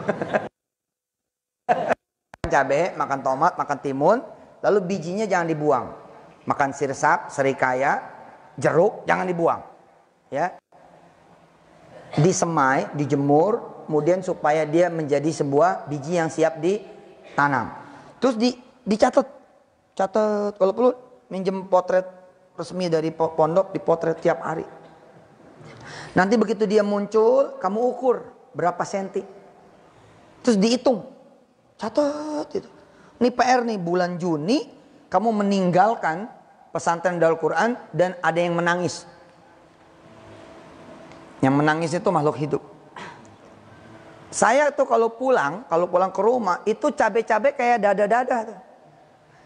Cabai, makan tomat, makan timun, lalu bijinya jangan dibuang. Makan sirsak, serikaya, jeruk jangan dibuang. Ya. Disemai, dijemur, kemudian supaya dia menjadi sebuah biji yang siap ditanam. Terus dicatat. Catat kalau perlu minjem potret resmi dari pondok, dipotret tiap hari. Nanti begitu dia muncul, kamu ukur berapa senti. Terus dihitung. Catat itu. Ini PR nih, bulan Juni kamu meninggalkan pesantren Darul Quran dan ada yang menangis. Yang menangis itu makhluk hidup. Saya tuh kalau pulang ke rumah itu cabai-cabai kayak dada-dada.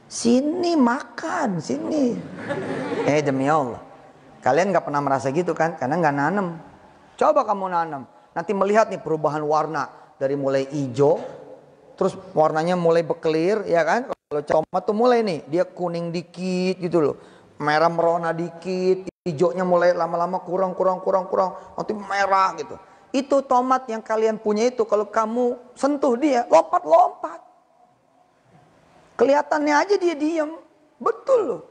Sini makan, sini. Demi Allah. Kalian gak pernah merasa gitu kan? Karena gak nanam. Coba kamu nanam. Nanti melihat nih perubahan warna. Dari mulai hijau. Terus warnanya mulai berkelir. Ya kan? Kalau tomat tuh mulai nih. Dia kuning dikit gitu loh. Merah merona dikit. Hijaunya mulai lama-lama kurang. Nanti merah gitu. Itu tomat yang kalian punya itu. Kalau kamu sentuh dia. Lompat-lompat. Kelihatannya aja dia diam. Betul loh.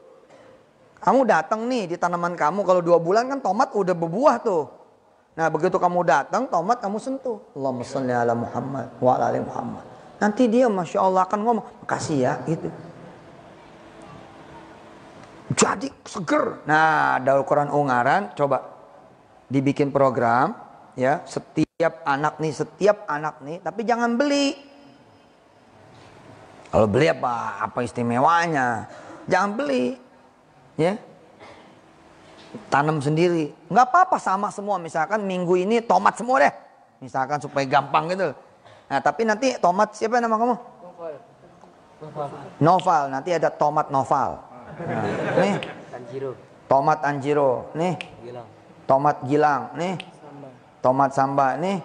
Kamu datang nih di tanaman kamu, kalau 2 bulan kan tomat udah berbuah tuh. Nah begitu kamu datang, tomat kamu sentuh. Allahumma sholli ala Muhammad wa ala ali Muhammad. Nanti dia Masya Allah akan ngomong, makasih ya gitu. Jadi seger. Nah Darul Quran Ungaran coba dibikin program ya. Setiap anak nih, tapi jangan beli. Kalau beli apa istimewanya? Jangan beli. Ya, tanam sendiri, nggak apa-apa sama semua. Misalkan minggu ini tomat semua deh, misalkan supaya gampang gitu. Nah tapi nanti tomat siapa nama kamu? Noval. Nanti ada tomat Noval. Nah, nih, tomat Anjiro. Nih, tomat Gilang. Nih, tomat Samba. Nih,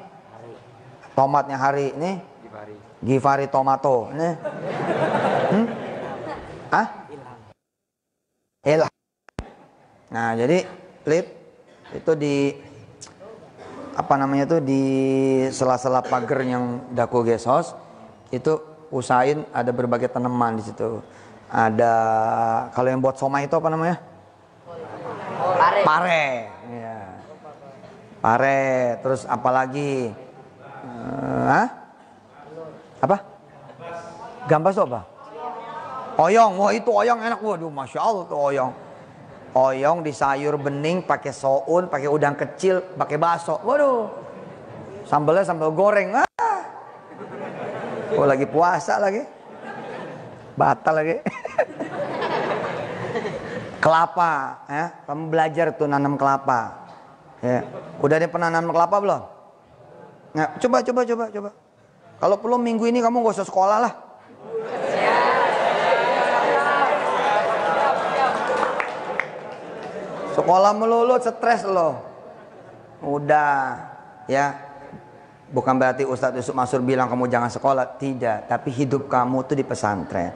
tomatnya Hari. Nih, Givari Tomato. Nih, Elah. Nah jadi Lid itu di apa namanya tuh di sela-sela pagar yang Daku Guest House itu usahain ada berbagai tanaman di situ. Ada kalau yang buat somai itu apa namanya? Pare. Ya. Pare. Terus apalagi? Apa? Gambas itu apa? Oyong, wah itu oyong enak, waduh, masya Allah tuh oyong. Oyong di sayur bening, pakai soun, pakai udang kecil, pakai bakso, waduh. Sambalnya sambal goreng, Oh lagi puasa lagi, batal lagi. Kelapa, ya, kamu belajar tuh nanam kelapa. Ya, udah ada pernah nanam kelapa belum? Nah, coba. Kalau perlu minggu ini kamu gak usah sekolah lah. Sekolah melulu stres loh. Udah ya. Bukan berarti Ustadz Yusuf Mansur bilang kamu jangan sekolah. Tidak. Tapi hidup kamu tuh di pesantren.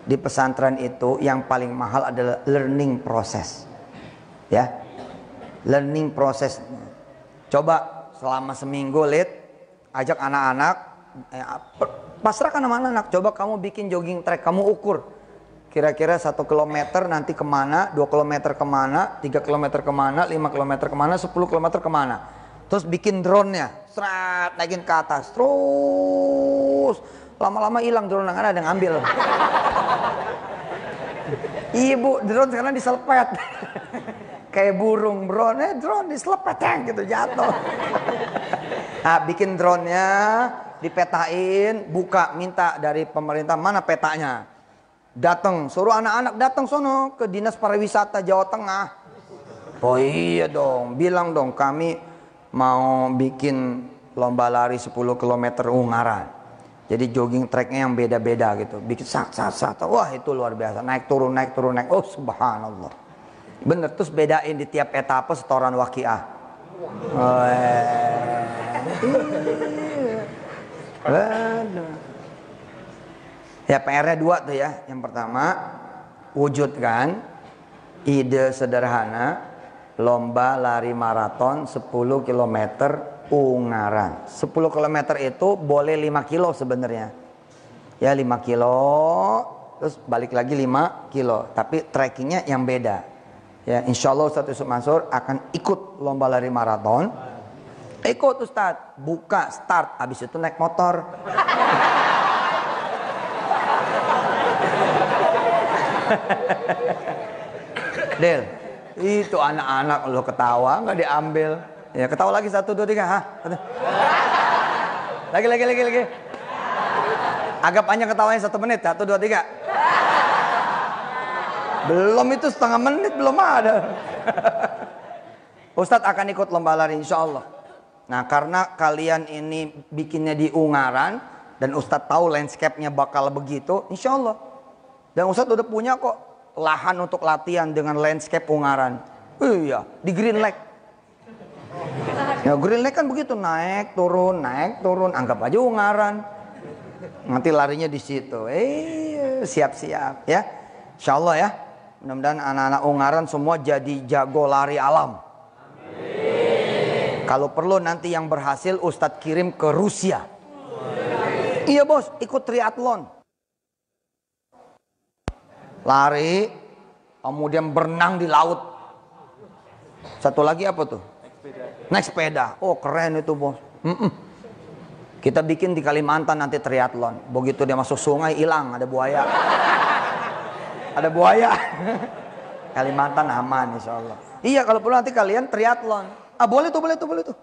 Di pesantren itu yang paling mahal adalah learning process. Ya. Learning process. Coba selama seminggu Lid. Ajak anak-anak. Pasrahkan sama anak-anak. Coba kamu bikin jogging track. Kamu ukur. Kira-kira 1 kilometer nanti kemana, 2 kilometer kemana, 3 kilometer kemana, 5 kilometer kemana, 10 kilometer kemana. Terus bikin drone-nya, seret, naikin ke atas, terus lama-lama hilang drone-nya, karena ada yang ambil. Iya bu, drone sekarang diselepet. Kayak burung, drone diselepet gitu jatuh. Nah, bikin drone-nya, dipetain, buka, minta dari pemerintah mana petanya. Datang, suruh anak-anak datang sono ke Dinas Pariwisata Jawa Tengah. Oh iya dong, bilang dong kami mau bikin lomba lari 10 km Ungaran. Jadi jogging tracknya yang beda-beda gitu. Bikin sak. Wah itu luar biasa. Naik turun. Oh subhanallah. Bener, terus bedain di tiap etapa setoran waqiah. Ya PR-nya 2 tuh ya. Yang pertama, wujudkan ide sederhana lomba lari maraton 10 km Ungaran. 10 km itu boleh 5 kilo sebenarnya. Ya 5 kilo, terus balik lagi 5 kilo. Tapi trackingnya yang beda. Ya insya Allah Ustadz Yusuf Mansur akan ikut lomba lari maraton. Ikut Ustadz, buka, start, habis itu naik motor. Del, itu anak-anak lo ketawa nggak diambil. Ya ketawa lagi 1, 2, 3. Hah? Lagi. Agak panjang ketawanya 1 menit. 1, 2, 3. Belum itu setengah menit belum ada. Ustadz akan ikut lomba lari insya Allah. Nah karena kalian ini bikinnya di Ungaran dan Ustadz tahu landscape-nya bakal begitu, insya Allah. Dan Ustadz udah punya kok lahan untuk latihan dengan landscape Ungaran. Iya, di Green Lake. Ya Green Lake kan begitu, naik turun, anggap aja Ungaran. Nanti larinya di situ. Siap-siap ya. Insya Allah ya. Mudah-mudahan anak-anak Ungaran semua jadi jago lari alam. Kalau perlu nanti yang berhasil Ustadz kirim ke Rusia. Iya bos, ikut triathlon. Lari, kemudian berenang di laut. Satu lagi apa tuh? Naik sepeda. Oh keren itu bos. Kita bikin di Kalimantan nanti triathlon. Begitu dia masuk sungai hilang, ada buaya. Ada buaya. Kalimantan aman insya Allah. Iya kalau perlu nanti kalian triathlon. Boleh tuh.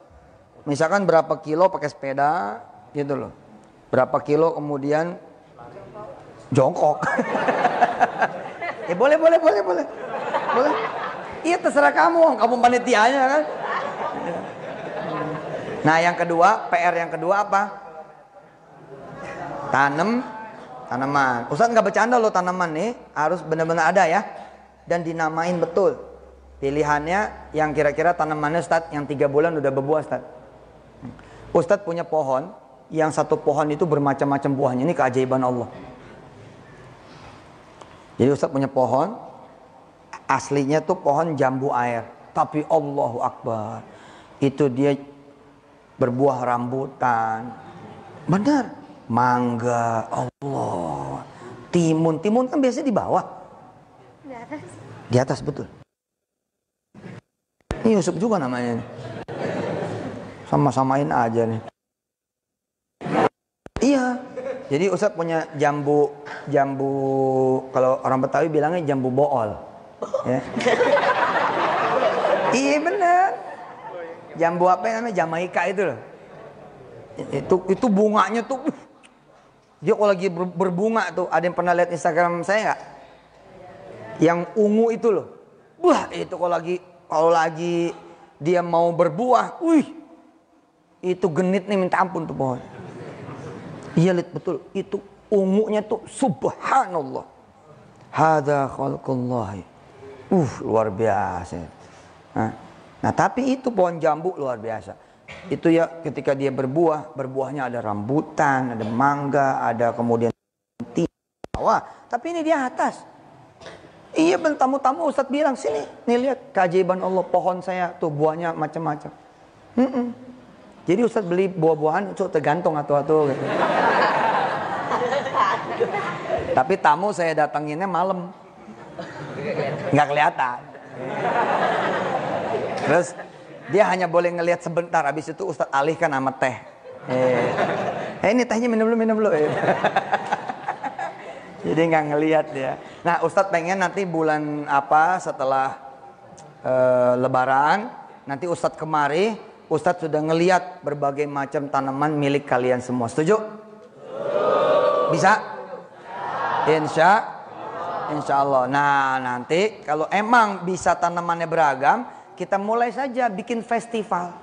Misalkan berapa kilo pakai sepeda gitu loh. Berapa kilo kemudian jongkok. Boleh. Iya terserah kamu panitianya kan. Nah yang kedua, PR yang kedua apa? Tanaman. Ustadz nggak bercanda loh, tanaman nih harus benar-benar ada ya. Dan dinamain betul. Pilihannya yang kira-kira tanamannya Ustadz yang 3 bulan udah berbuah Ustadz. Ustadz punya pohon yang satu pohon itu bermacam-macam buahnya. Ini keajaiban Allah. Jadi Ustadz punya pohon, aslinya tuh pohon jambu air. Tapi Allahu Akbar, itu dia berbuah rambutan. Benar. Mangga, Allah. Timun kan biasanya di bawah. Di atas betul. Ini Yusuf juga namanya. Sama-samain aja nih. Iya. Jadi Ustadz punya jambu kalau orang Betawi bilangnya jambu bool. Ya. Iya bener. Jambu apa yang namanya? Jamaika itu loh. Itu bunganya tuh. Dia kalau lagi berbunga tuh, ada yang pernah lihat Instagram saya nggak? Yang ungu itu loh. Wah itu kalau lagi dia mau berbuah, itu genit nih minta ampun tuh pohon. Iya lihat betul, itu ungunya tuh subhanallah. Hadza khalqullah. Luar biasa. Nah tapi itu pohon jambu luar biasa. Itu ya ketika dia berbuahnya ada rambutan, ada mangga, ada kemudian wah, tapi ini di atas. Iya tamu-tamu Ustadz bilang sini, nih lihat keajaiban Allah, pohon saya tuh buahnya macam-macam. Jadi Ustadz beli buah-buahan itu tergantung atau gitu. Tapi tamu saya datanginnya malam, nggak kelihatan. Terus dia hanya boleh ngelihat sebentar, habis itu Ustadz alihkan sama teh. Ini tehnya minum dulu. Jadi nggak ngelihat ya. Nah, Ustadz pengen nanti bulan apa setelah Lebaran, nanti Ustadz kemari, Ustadz sudah ngelihat berbagai macam tanaman milik kalian semua. Setuju? Bisa? Insya Allah. Nah, nanti kalau emang bisa tanamannya beragam, kita mulai saja bikin festival.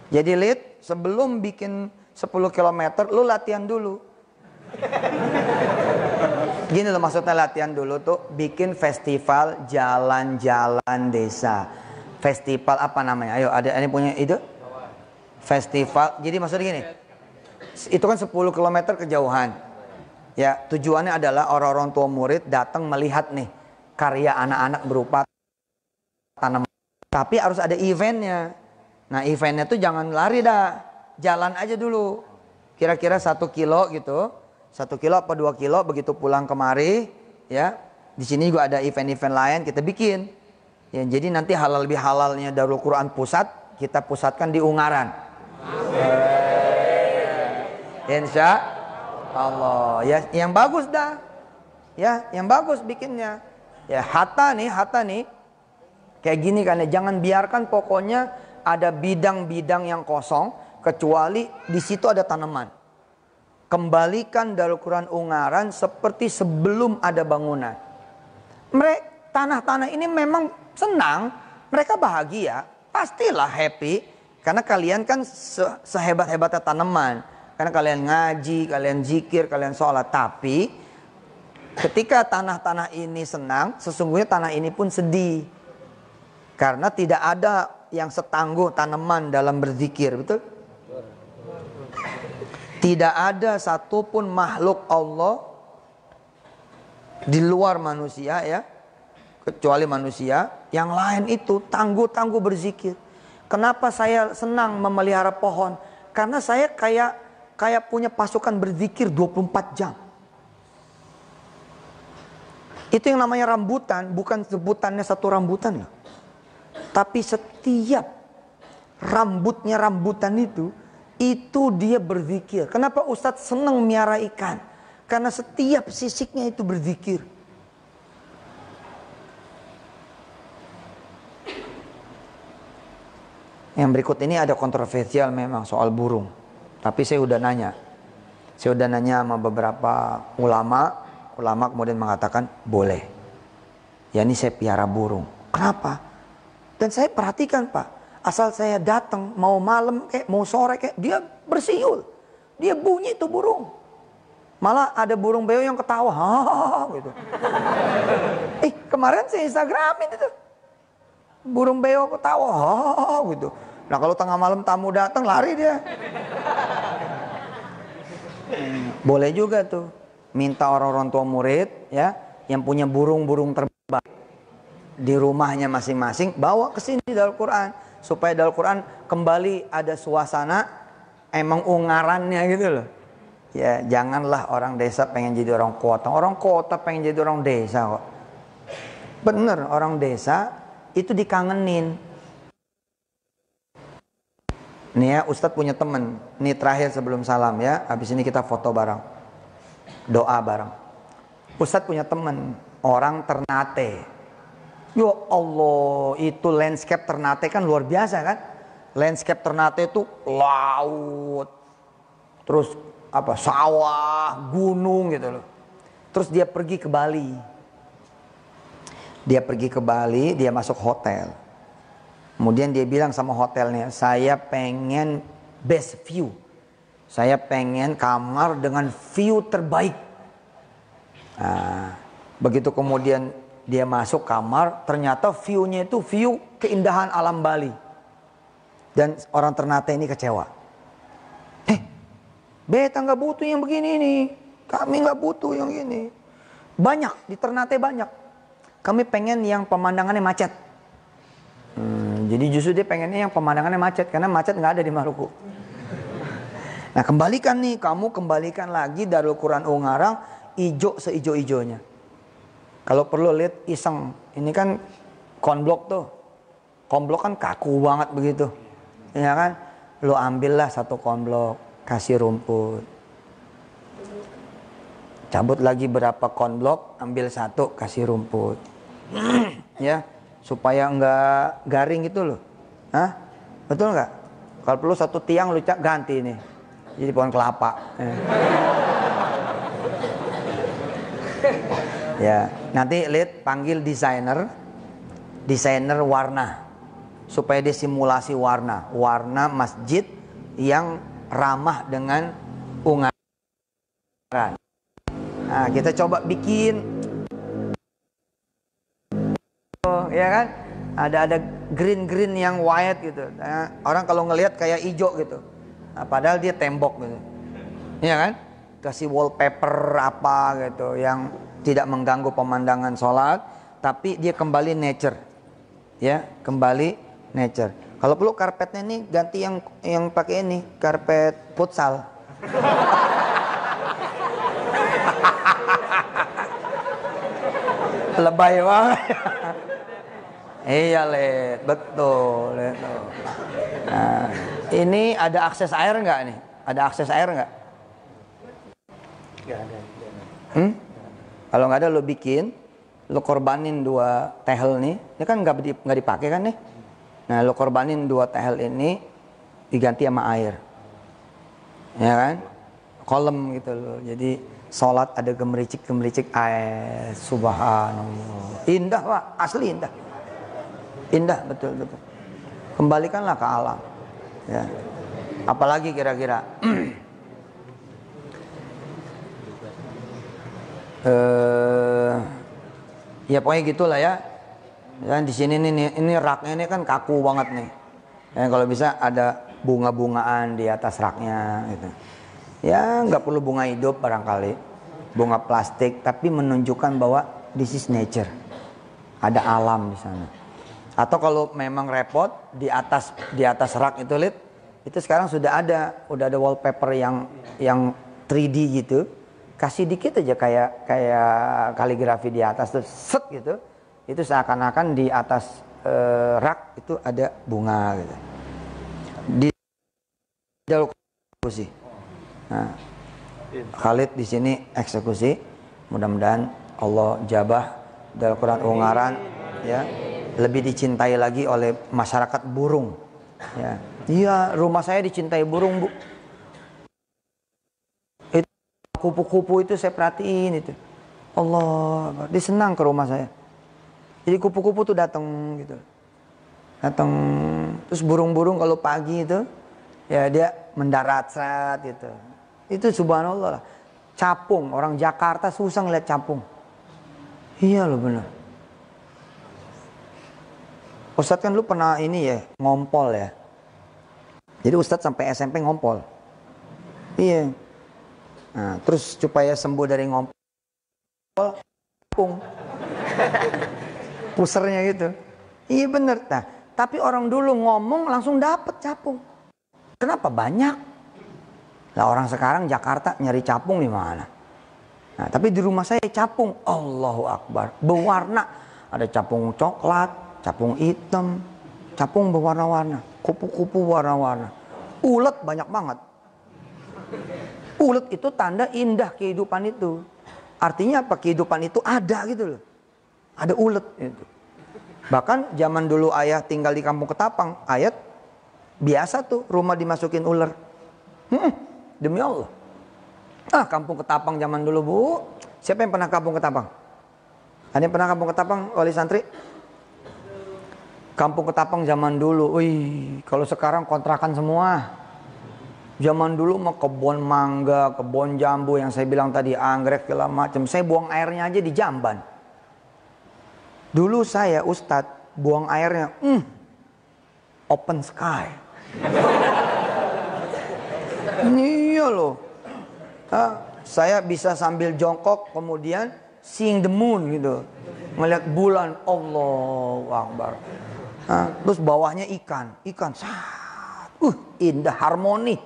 Jadi Lid, sebelum bikin 10 km, lu latihan dulu. Gini loh maksudnya latihan dulu tuh, bikin festival jalan-jalan desa. Festival apa namanya? Ayo, ada ini punya ide? Festival. Jadi maksudnya gini, itu kan 10 km kejauhan. Ya, tujuannya adalah orang-orang tua murid datang melihat nih karya anak-anak berupa tanaman. Tapi harus ada eventnya. Nah, eventnya tuh jangan lari dah, jalan aja dulu. Kira-kira 1 kilo gitu, 1 kilo apa 2 kilo, begitu pulang kemari, ya. Di sini juga ada event-event lain kita bikin. Ya, jadi nanti halal lebih halalnya Darul Quran pusat kita pusatkan di Ungaran. Insya Allah, ya, yang bagus dah, ya, yang bagus bikinnya. Ya, Hatta nih, kayak gini kan ya, jangan biarkan pokoknya ada bidang-bidang yang kosong kecuali di situ ada tanaman. Kembalikan Darul Quran Ungaran seperti sebelum ada bangunan. Mereka tanah-tanah ini memang senang, mereka bahagia, pastilah happy karena kalian kan sehebat-hebatnya tanaman. Karena kalian ngaji, kalian zikir, kalian sholat. Tapi ketika tanah-tanah ini senang, sesungguhnya tanah ini pun sedih. Karena tidak ada yang setangguh tanaman dalam berzikir, betul? Tidak ada satupun makhluk Allah di luar manusia ya, kecuali manusia, yang lain itu tangguh-tangguh berzikir. Kenapa saya senang memelihara pohon? Karena saya kayak punya pasukan berzikir 24 jam. Itu yang namanya rambutan, bukan sebutannya satu rambutan loh. Tapi setiap rambutan itu dia berzikir. Kenapa Ustadz senang miara ikan? Karena setiap sisiknya itu berzikir. Yang berikut ini ada kontroversial memang soal burung. Tapi saya udah nanya. Sama beberapa ulama kemudian mengatakan boleh. Ya ini saya piara burung. Kenapa? Dan saya perhatikan Pak, asal saya datang mau malam kayak mau sore kayak dia bersiul, dia bunyi itu burung. Malah ada burung beo yang ketawa, gitu. Kemarin saya Instagramin itu, burung beo ketawa, gitu. Nah kalau tengah malam tamu datang lari dia. Boleh juga tuh, minta orang-orang tua murid ya, yang punya burung-burung terbaik di rumahnya masing-masing, bawa ke sini Darul Quran supaya Darul Quran kembali ada suasana emang ungarannya gitu loh. Ya, janganlah orang desa pengen jadi orang kota. Orang kota pengen jadi orang desa kok. Bener, orang desa itu dikangenin. Nih ya, Ustadz punya temen. Nih terakhir sebelum salam ya, habis ini kita foto bareng, doa bareng. Ustadz punya temen orang Ternate. Ya Allah, itu landscape Ternate kan luar biasa kan? Landscape Ternate itu laut, terus apa sawah, gunung gitu loh. Terus dia pergi ke Bali. Dia masuk hotel. Kemudian dia bilang sama hotelnya, saya pengen best view. Saya pengen kamar dengan view terbaik. Nah, begitu kemudian dia masuk kamar, ternyata view-nya itu view keindahan alam Bali. Dan orang Ternate ini kecewa. Beta nggak butuh yang begini nih. Kami nggak butuh yang ini. Banyak, di Ternate banyak. Kami pengen yang pemandangannya macet. Jadi justru dia pengennya yang pemandangannya macet. Karena macet nggak ada di Maluku. Nah kamu kembalikan lagi Darul Quran Ungaran, ijo seijo-ijonya. Kalau perlu lihat iseng, ini kan konblok tuh. Konblok kan kaku banget begitu. Ya kan? Lo ambillah satu konblok, kasih rumput. cabut lagi berapa konblok, ambil satu, kasih rumput. Ya, supaya nggak garing gitu loh. Hah? Betul nggak? Kalau perlu satu tiang lu ganti nih, jadi pohon kelapa. Ya, nanti lihat panggil desainer warna, supaya dia simulasi warna masjid yang ramah dengan ungaran. Nah, kita coba bikin, ya kan? Ada green yang white gitu. Nah, orang kalau ngelihat kayak hijau gitu. Nah, padahal dia tembok gitu. Iya kan? Kasih wallpaper apa gitu yang tidak mengganggu pemandangan sholat, tapi dia kembali nature. Ya, kembali nature. Kalau perlu karpetnya nih ganti yang pakai ini, karpet futsal. Lebay banget. Iya, Led, betul, Led. Nah, ini ada akses air nggak nih? Ada akses air nggak? Nggak ada. Kalau nggak ada, lo bikin, lo korbanin 2 tehel nih. Ini kan nggak dipakai kan nih? Nah, lo korbanin 2 tehel ini diganti sama air, ya kan? Kolam gitu loh. Jadi sholat ada gemericik air. Subhanallah. Indah Pak, asli indah. Indah betul. Kembalikanlah ke alam. Ya. Apalagi kira-kira? Ya pokoknya gitulah ya. Dan di sini nih, ini raknya ini kan kaku banget nih. Ya, kalau bisa ada bunga-bungaan di atas raknya gitu. Ya nggak perlu bunga hidup barangkali, bunga plastik, tapi menunjukkan bahwa this is nature. Ada alam di sana. Atau kalau memang repot di atas rak itu lihat, itu sekarang udah ada wallpaper yang 3D gitu. Kasih dikit aja kayak kaligrafi di atas tuh set gitu. Itu seakan-akan di atas rak itu ada bunga gitu. Di jalur eksekusi. Nah, Khalid di sini eksekusi. Mudah-mudahan Allah jabah dalam Quran Ungaran ya. Lebih dicintai lagi oleh masyarakat burung. Ya, iya, rumah saya dicintai burung, Bu. Itu kupu-kupu itu saya perhatiin itu. Allah, dia senang ke rumah saya. Jadi kupu-kupu tuh datang gitu. Datang, terus burung-burung kalau pagi itu ya dia mendarat set gitu. Itu subhanallah lah. Capung, orang Jakarta susah ngeliat capung. Iya loh benar. Ustadz kan lu pernah ini ya, ngompol ya. Jadi Ustadz sampai SMP ngompol. Iya. Nah, terus supaya sembuh dari ngompol, capung. Pusernya gitu. Iya bener. Nah, tapi orang dulu ngomong langsung dapet capung. Kenapa? Banyak. Lah orang sekarang Jakarta nyari capung di mana? Nah, tapi di rumah saya capung. Allahu Akbar. Berwarna. Ada capung coklat, capung hitam, capung berwarna-warna, kupu-kupu warna-warna. Ulet banyak banget. Ulet itu tanda indah kehidupan itu. Artinya apa? Kehidupan itu ada gitu loh. Ada ulet itu. Bahkan zaman dulu ayah tinggal di kampung Ketapang, ayat biasa tuh rumah dimasukin ular. Demi Allah. Kampung Ketapang zaman dulu, Bu. Siapa yang pernah kampung Ketapang? Ada yang pernah kampung Ketapang, wali santri? Kampung Ketapang zaman dulu, wih, kalau sekarang kontrakan semua. Zaman dulu mah kebun mangga, kebun jambu yang saya bilang tadi, anggrek segala macam. Saya buang airnya aja di jamban. Dulu saya Ustadz buang airnya, open sky. Iya loh. Saya bisa sambil jongkok kemudian seeing the moon gitu, melihat bulan. Allahu Akbar. Terus bawahnya ikan, indah, harmoni.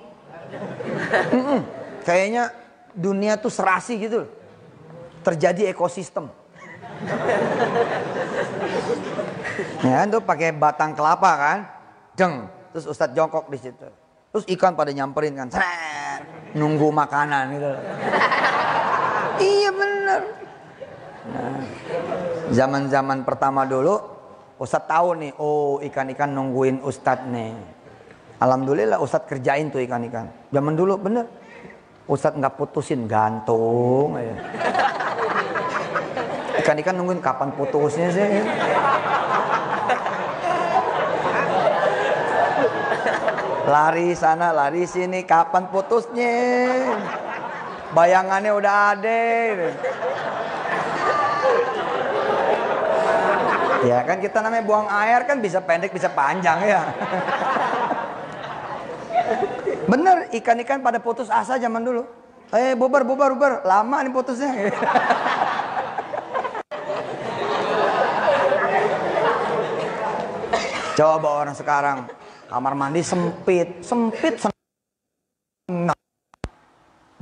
Kayaknya dunia tuh serasi gitu, terjadi ekosistem. Ya kan tuh pakai batang kelapa kan, terus Ustadz jongkok di situ, terus ikan pada nyamperin kan, nunggu makanan gitu. Iya bener. Nah, zaman-zaman pertama dulu, Ustadz tahu nih, oh ikan-ikan nungguin Ustadz nih. Alhamdulillah Ustadz kerjain tuh ikan-ikan. Zaman dulu bener, Ustadz nggak putusin, gantung aja. Ikan-ikan nungguin kapan putusnya sih. Lari sana, lari sini, kapan putusnya? Bayangannya udah ada. Ya kan kita namanya buang air kan bisa pendek bisa panjang ya. Bener, ikan-ikan pada putus asa zaman dulu. Bubar, lama nih putusnya. Coba orang sekarang kamar mandi sempit.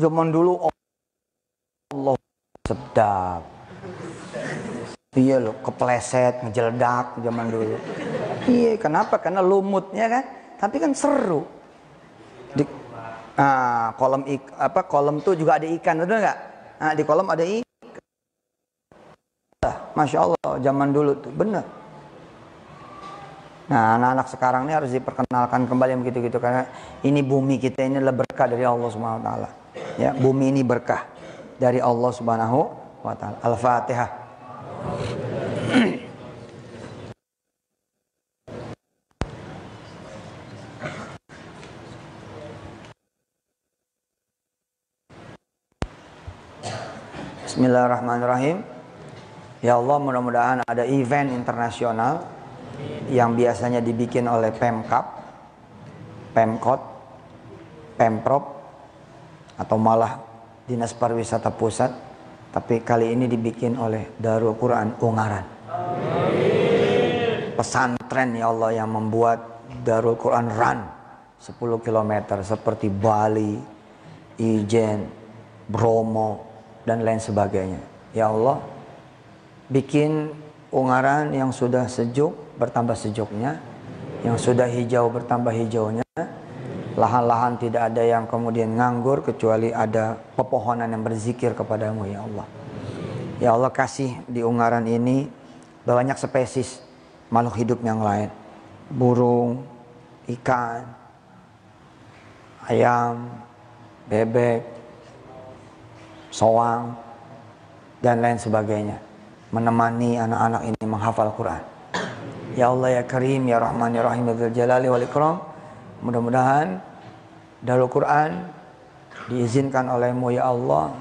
Zaman dulu Allah sedap. Iya loh, kepleset, ngejeledak zaman dulu. Iya, kenapa? Karena lumutnya kan. Tapi kan seru. Di kolam tuh juga ada ikan, betul nggak? Nah, di kolam ada ikan. Masya Allah, zaman dulu tuh bener. Nah, anak-anak sekarang ini harus diperkenalkan kembali begitu-gitu karena ini bumi kita ini adalah berkah dari Allah Subhanahu wa taala. Ya, bumi ini berkah dari Allah Subhanahu wa taala. Al-Fatihah. Bismillahirrahmanirrahim. Ya Allah, mudah-mudahan ada event internasional yang biasanya dibikin oleh Pemkab, Pemkot, Pemprov, atau malah Dinas Pariwisata Pusat, tapi kali ini dibikin oleh Darul Quran Ungaran. Pesantren ya Allah yang membuat Darul Quran Run 10 km seperti Bali, Ijen, Bromo, dan lain sebagainya. Ya Allah, bikin Ungaran yang sudah sejuk bertambah sejuknya, yang sudah hijau bertambah hijaunya, lahan-lahan tidak ada yang kemudian nganggur kecuali ada pepohonan yang berzikir kepadamu ya Allah. Ya Allah, kasih di Ungaran ini banyak spesies makhluk hidup yang lain, burung, ikan, ayam, bebek, soang, dan lain sebagainya, menemani anak-anak ini menghafal Quran. Ya Allah ya Karim ya Rahman ya Rahim ya Dzul Jalali wal Ikram, mudah-mudahan Darul Quran diizinkan olehmu ya Allah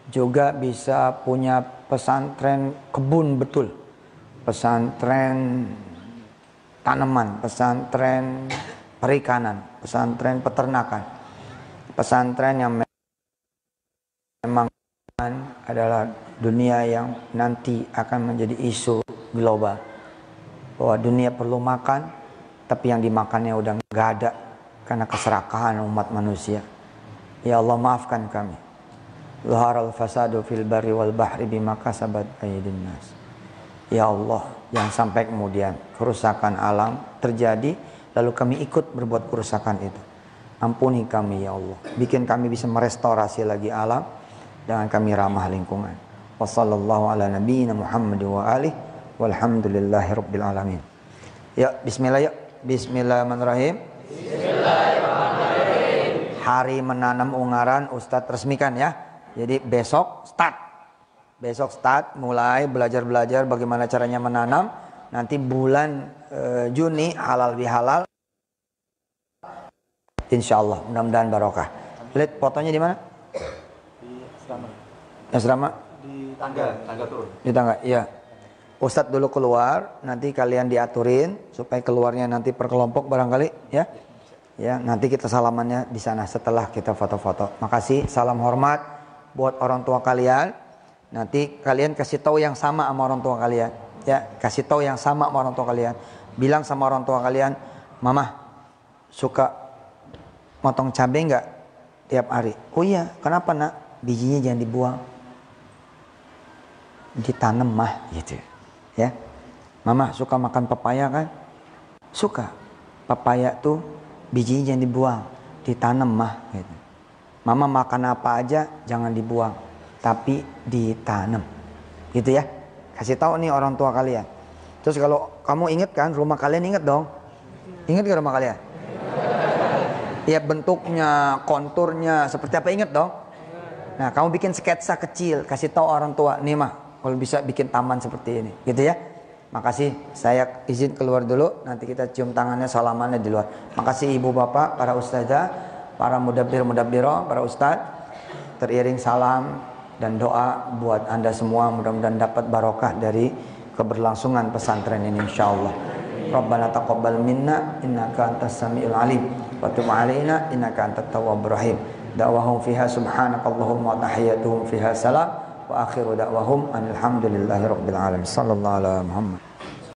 juga bisa punya pesantren kebun betul, pesantren tanaman, pesantren perikanan, pesantren peternakan, pesantren yang memang adalah dunia yang nanti akan menjadi isu global, bahwa dunia perlu makan tapi yang dimakannya udah nggak ada karena keserakahan umat manusia. Ya Allah, maafkan kami. Zaharal fasadu fil barri wal bahri bima kasabat aydin nas. Ya Allah, jangan sampai kemudian kerusakan alam terjadi lalu kami ikut berbuat kerusakan itu. Ampuni kami ya Allah, bikin kami bisa merestorasi lagi alam dengan kami ramah lingkungan. Wassallallahu ala nabiyyina Muhammad wa alihi walhamdulillahi rabbil alamin. Ya, bismillah ya. Bismillahirrahmanirrahim. Bismillahirrahmanirrahim. Hari menanam Ungaran Ustadz resmikan ya. Jadi besok start. Besok start mulai belajar-belajar bagaimana caranya menanam. Nanti bulan Juni halal bihalal. Insyaallah, mudah-mudahan barokah. Lihat fotonya di mana? Di asrama. Asrama? Di tangga turun. Di tangga, iya. Ustadz dulu keluar, nanti kalian diaturin supaya keluarnya nanti per kelompok barangkali, ya. Ya, nanti kita salamannya di sana setelah kita foto-foto. Makasih, salam hormat buat orang tua kalian. Nanti kalian kasih tahu yang sama sama orang tua kalian, ya. Kasih tahu yang sama sama orang tua kalian. Bilang sama orang tua kalian, "Mama, suka motong cabai nggak tiap hari?" "Oh iya, kenapa nak?" "Bijinya jangan dibuang, ditanam mah," gitu. Ya, Mama suka makan pepaya kan? Suka. Pepaya tuh bijinya jangan dibuang, ditanam mah. Gitu. Mama makan apa aja jangan dibuang. tapi ditanam. Gitu ya. Kasih tahu nih orang tua kalian. Terus kalau kamu ingat kan, rumah kalian ingat dong? Ingat gak rumah kalian? Ya bentuknya, konturnya seperti apa, ingat dong? Nah, kamu bikin sketsa kecil, kasih tahu orang tua, nih mah kalau bisa bikin taman seperti ini, gitu ya. Makasih, saya izin keluar dulu, nanti kita cium tangannya, salamannya di luar. Makasih ibu bapak, para ustazah, para mudabbir-mudabbirah, para ustadz. Teriring salam dan doa buat anda semua, mudah-mudahan dapat barokah dari keberlangsungan pesantren ini insyaallah. Rabbana taqabbal minna innaka antas samiul alim wa tub alaina innaka antat tawwabur rahim. Da'wahum fiha subhanakallahumma wa tahiyyatuhum fiha salam wa akhiru da'wahum alhamdulillahi rabbil alamin. Sallallahu alaihi Muhammad.